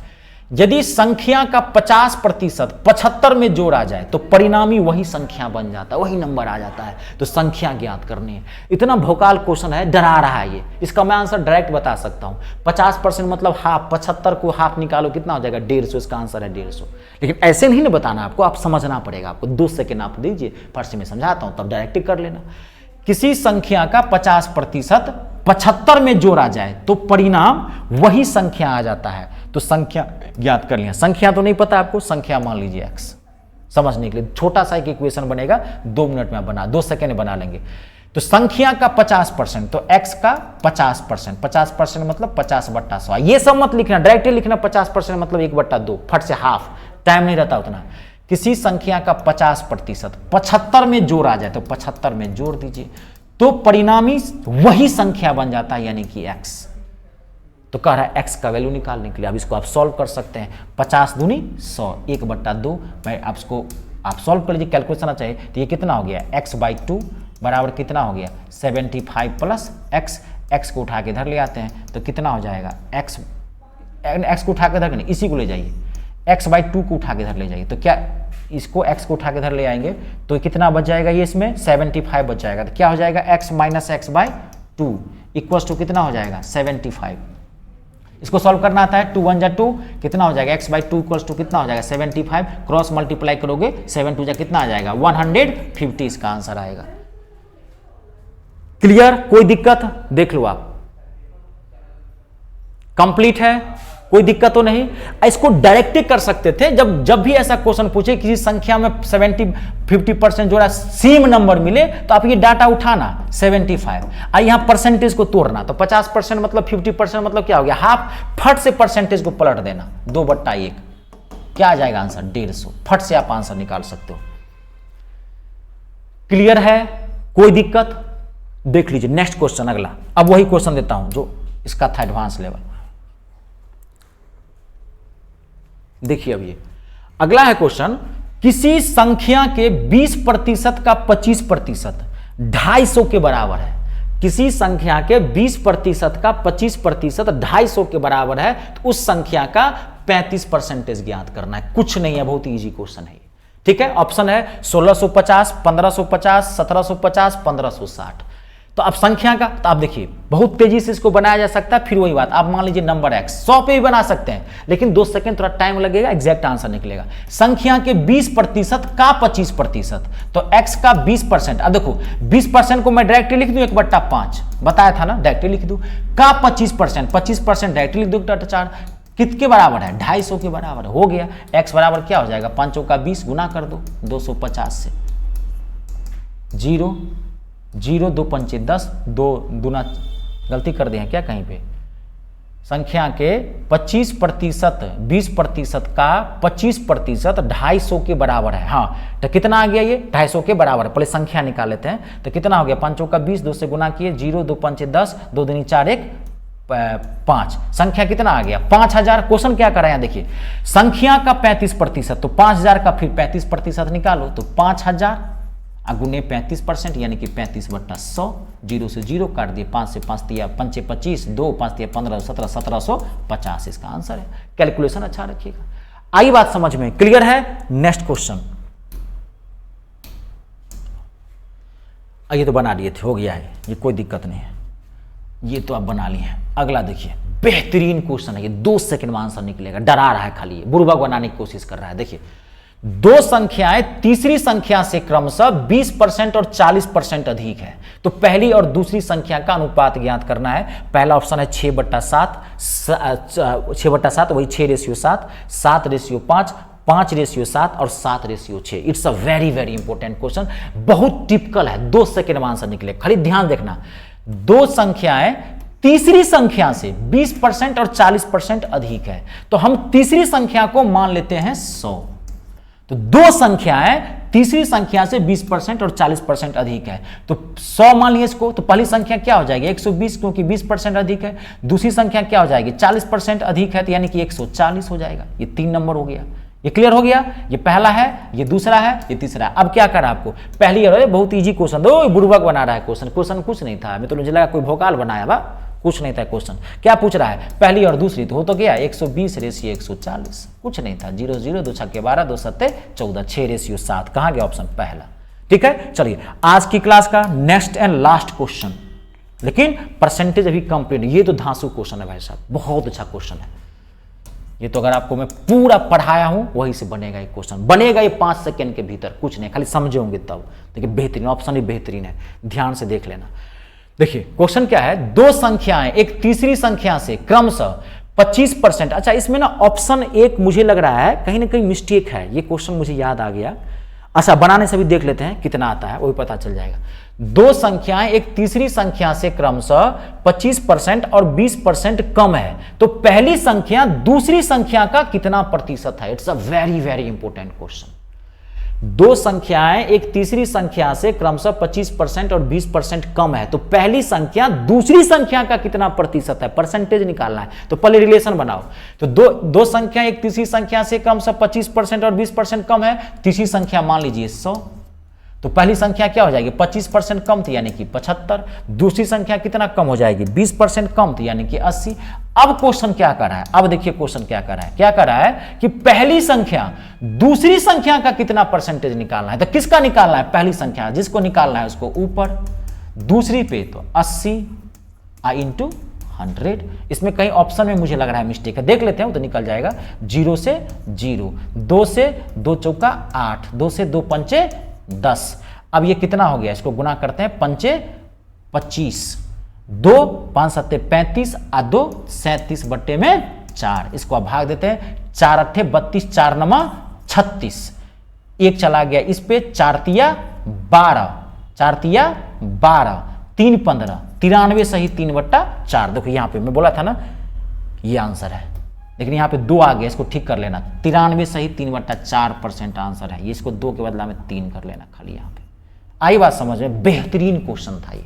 यदि संख्या का 50% 75 में जोड़ा जाए तो परिणामी वही संख्या बन जाता है, वही नंबर आ जाता है, तो संख्या ज्ञात करनी है। इतना भोकाल क्वेश्चन है, डरा रहा है ये, इसका मैं आंसर डायरेक्ट बता सकता हूं। 50% मतलब हाफ, 75 को हाफ निकालो कितना हो जाएगा 150, इसका आंसर है 150। लेकिन ऐसे नहीं ना बताना आपको, आप समझना पड़ेगा, आपको 2 सेकेंड आप दीजिए, फर्स्ट में समझाता हूं तब डायरेक्ट कर लेना। किसी संख्या का 50% 75 में जोड़ा जाए तो परिणाम वही संख्या आ जाता है, तो संख्या ज्ञात कर लिया। संख्या तो नहीं पता आपको, संख्या मान लीजिए x, समझने के लिए छोटा सा एक इक्वेशन बनेगा, 2 मिनट में बना, 2 सेकेंड में बना लेंगे। तो संख्या का 50% तो x का 50%, 50% मतलब 50/100। ये सब मत लिखना, डायरेक्टली लिखना 50% मतलब 1/2, फट से हाफ, टाइम नहीं रहता उतना। किसी संख्या का 50% 75 में जोड़ा जाए तो 75 में जोड़ दीजिए, तो परिणामी वही संख्या बन जाता है, यानी कि x। तो कह रहा है x का वैल्यू निकालने के लिए, अब इसको आप सॉल्व कर सकते हैं। 50 दूनी 100, 1/2, मैं आपको आप सॉल्व कर लीजिए, कैलकुलेशन चाहिए। तो ये कितना हो गया x/2 बराबर कितना हो गया 75 प्लस x, x को उठा के इधर ले आते हैं तो कितना हो जाएगा x को उठा के इधर, इसी को ले जाइए, x/2 को उठा के इधर ले जाइए, तो क्या इसको x को उठा के इधर ले आएंगे तो कितना बच जाएगा, ये इसमें 75 बच जाएगा, तो क्या हो जाएगा x minus x/2 equal to कितना हो जाएगा 75। इसको सॉल्व करना आता है, 2 1 जा 2 कितना हो जाएगा x/2 इक्वल टू कितना हो जाएगा 75, क्रॉस मल्टीप्लाई करोगे 7 2 जा कितना आ जाएगा 150, इसका आंसर आएगा। क्लियर, कोई दिक्कत देख लो आप, कंप्लीट है। कोई दिक्कत तो नहीं। इसको डायरेक्ट ही कर सकते थे, जब भी ऐसा क्वेश्चन पूछे किसी संख्या में 50% जोड़ा सेम नंबर मिले तो आप ये डाटा उठाना 75 और यहां परसेंटेज को तोड़ना, तो 50% मतलब 50% मतलब क्या हो गया, हाफ, फट से परसेंटेज को पलट देना 2/1, क्या आ जाएगा आंसर 150। फट से आप आंसर निकाल सकते हो। क्लियर है, कोई दिक्कत? देख लीजिए नेक्स्ट क्वेश्चन अगला। अब वही क्वेश्चन देता हूं जो इसका था एडवांस लेवल। देखिए अब ये अगला है क्वेश्चन, किसी संख्या के 20% का 25% 250 के बराबर है। किसी संख्या के 20% का 25% 250 के बराबर है, तो उस संख्या का 35% ज्ञात करना है। कुछ नहीं है, बहुत इजी क्वेश्चन है। ठीक है, ऑप्शन है 1650, 1550, 1750, 1560। तो अब संख्या का, तो आप देखिए बहुत तेजी से इसको बनाया जा सकता है। फिर वही बात, आप मान लीजिए नंबर x 100 पे भी बना सकते हैं, लेकिन 2 सेकंड थोड़ा टाइम लगेगा, एग्जैक्ट आंसर निकलेगा। संख्या के 20% का 25%, तो x का 20%। अब देखो 20% को मैं डायरेक्टली लिख दूं 1/5, बताया था ना, डायरेक्टली लिख दूं। का 25%, 25% डायरेक्टली लिख दूं 4, कितने बराबर है, 250 के बराबर हो गया। x बराबर क्या हो जाएगा, 5 का 20 गुना कर दो 250 से, 0 0 2 5 10, 2 दूना, गलती कर दिए हैं क्या कहीं पे। संख्या के 25%, 20% का 25% 250 के बराबर है। हाँ, तो कितना आ गया ये 250 के बराबर है। पहले संख्या निकाल लेते हैं, तो कितना हो गया, 5 का 20, 2 से गुना किए, 0 2 5 10, 2 दूनी 4 1 5। संख्या कितना आ गया 5000। क्वेश्चन क्या कर रहे हैं देखिए, संख्या का 35%, तो 5000 का फिर 35% निकालो, तो 5000 गुने 35%, यानी कि 35/100। 0 से 0 काट दिए, 5 से 5 दिया 5 25, 2 5 दिया 15 17 1750 इसका आंसर है। कैलकुलेशन अच्छा रखिएगा। आई बात समझ में, क्लियर है? नेक्स्ट क्वेश्चन, ये तो बना लिए थे, हो गया है, ये कोई दिक्कत नहीं है, ये तो आप बना लिए हैं। अगला देखिए, बेहतरीन क्वेश्चन है ये, 2 सेकंड में आंसर निकलेगा। डरा रहा है खाली, बुर्बक बनाने की कोशिश कर रहा है। देखिए, दो संख्याएं तीसरी संख्या से क्रमशः 20% और 40% अधिक है, तो पहली और दूसरी संख्या का अनुपात ज्ञात करना है। पहला ऑप्शन है 6/7, 6/7 वही 6:7, 7:5, 5:7 और 7:6। It's a very very important question, बहुत टिपिकल है। 2 सेकंड में आंसर निकले, खाली ध्यान देखना। दो संख्याएं तीसरी संख्या से 20% और 40% अधिक है, तो हम तीसरी संख्या को मान लेते हैं 100। तो दो संख्याएं तीसरी संख्या से 20% और 40% अधिक है, तो 100 मान लिया इसको। तो पहली संख्या क्या हो जाएगी 120, क्योंकि 20% अधिक है। दूसरी संख्या क्या हो जाएगी 40% अधिक है, तो यानी कि 140 हो जाएगा। ये 3 नंबर हो गया। ये क्लियर हो गया? ये पहला है, ये दूसरा है, ये तीसरा है। अब क्या करा आपको, पहली और बहुत इजी क्वेश्चन, दो बुर्बक बना रहा है क्वेश्चन। क्वेश्चन कुछ नहीं था, मैं तो मुझे लगा कोई भोकाल बनाया बा, कुछ नहीं था क्वेश्चन। क्या पूछ रहा है, पहली और दूसरी, तो हो तो गया 120:140, कुछ नहीं था। 0 0 2 6 12 2 7 14, 6:7। कहाँ गया ऑप्शन पहला। ठीक है, चलिए आज की क्लास का नेक्स्ट एंड लास्ट क्वेश्चन, लेकिन परसेंटेज अभी कंप्लीट। ये तो धांसू क्वेश्चन है भाई साहब, बहुत अच्छा क्वेश्चन है ये। तो अगर आपको मैं पूरा पढ़ाया हूं वही से बनेगा ये क्वेश्चन, बनेगा ये 5 सेकंड के भीतर, कुछ नहीं, खाली समझे होंगे तब। देखिए बेहतरीन ऑप्शन ही बेहतरीन है, ध्यान से देख लेना। देखिए क्वेश्चन क्या है, दो संख्याएं एक तीसरी संख्या से क्रमशः 25%। अच्छा, इसमें ना ऑप्शन एक मुझे लग रहा है कहीं ना कहीं मिस्टेक है, ये क्वेश्चन मुझे याद आ गया। अच्छा, बनाने से भी देख लेते हैं कितना आता है, वो भी पता चल जाएगा। दो संख्याएं एक तीसरी संख्या से क्रमशः 25% और 20% कम है, तो पहली संख्या दूसरी संख्या का कितना प्रतिशत है। It's a very very important question. दो संख्याएं एक तीसरी संख्या से क्रमशः 25% और 20% कम है, तो पहली संख्या दूसरी संख्या का कितना प्रतिशत है, परसेंटेज निकालना है। तो पहले रिलेशन बनाओ। तो दो संख्या एक तीसरी संख्या से क्रमशः 25% और 20% कम है, तीसरी संख्या मान लीजिए 100, तो पहली संख्या क्या हो जाएगी 25% कम थी, यानी कि 75। दूसरी संख्या कितना कम हो जाएगी 20% कम थी, यानी कि 80। अब क्वेश्चन क्या कर रहा है, अब देखिए क्वेश्चन क्या कर रहा है, क्या कर रहा है कि पहली संख्या दूसरी संख्या का कितना परसेंटेज निकालना है। तो किसका निकालना है, पहली संख्या जिसको निकालना है उसको ऊपर, दूसरी पे तो 80 इंटू 100। इसमें कहीं ऑप्शन में मुझे लग रहा है मिस्टेक है, देख लेते हैं, वो तो निकल जाएगा। 0 से 0, 2 से 2 चौका 8, 2 से 2 पंचे 10। अब ये कितना हो गया, इसको गुना करते हैं, 5 25, 2 5 7 35 और 2 37 बट्टे में 4, इसको आप भाग देते हैं, 4 अट्ठे 32, 4 नमा 36, एक चला गया इस पे, 4 तिया 12, 4 तिया 12, 3 15, 93 सही 3/4। देखो यहाँ पे मैं बोला था ना ये आंसर है, लेकिन यहाँ पे 2 आ गया, इसको ठीक कर लेना, 93 सही 3/4% आंसर है, ये इसको 2 के बदला में 3 कर लेना खाली। यहाँ पे आई बात समझ में, बेहतरीन क्वेश्चन था ये।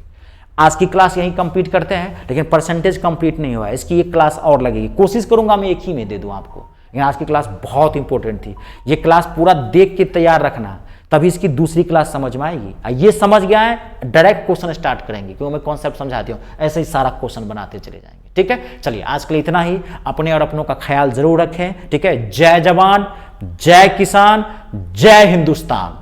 आज की क्लास यहीं कंप्लीट करते हैं, लेकिन परसेंटेज कंप्लीट नहीं हुआ है, इसकी एक क्लास और लगेगी, कोशिश करूंगा मैं एक ही में दे दूं आपको, लेकिन आज की क्लास बहुत इंपॉर्टेंट थी। ये क्लास पूरा देख के तैयार रखना, तभी इसकी दूसरी क्लास समझ में आएगी। ये समझ गया है, डायरेक्ट क्वेश्चन स्टार्ट करेंगे, क्योंकि मैं कॉन्सेप्ट समझाती हूँ, ऐसे ही सारा क्वेश्चन बनाते चले जाएंगे। ठीक है, चलिए आज के लिए इतना ही, अपने और अपनों का ख्याल जरूर रखें। ठीक है, जय जवान, जय किसान, जय हिंदुस्तान।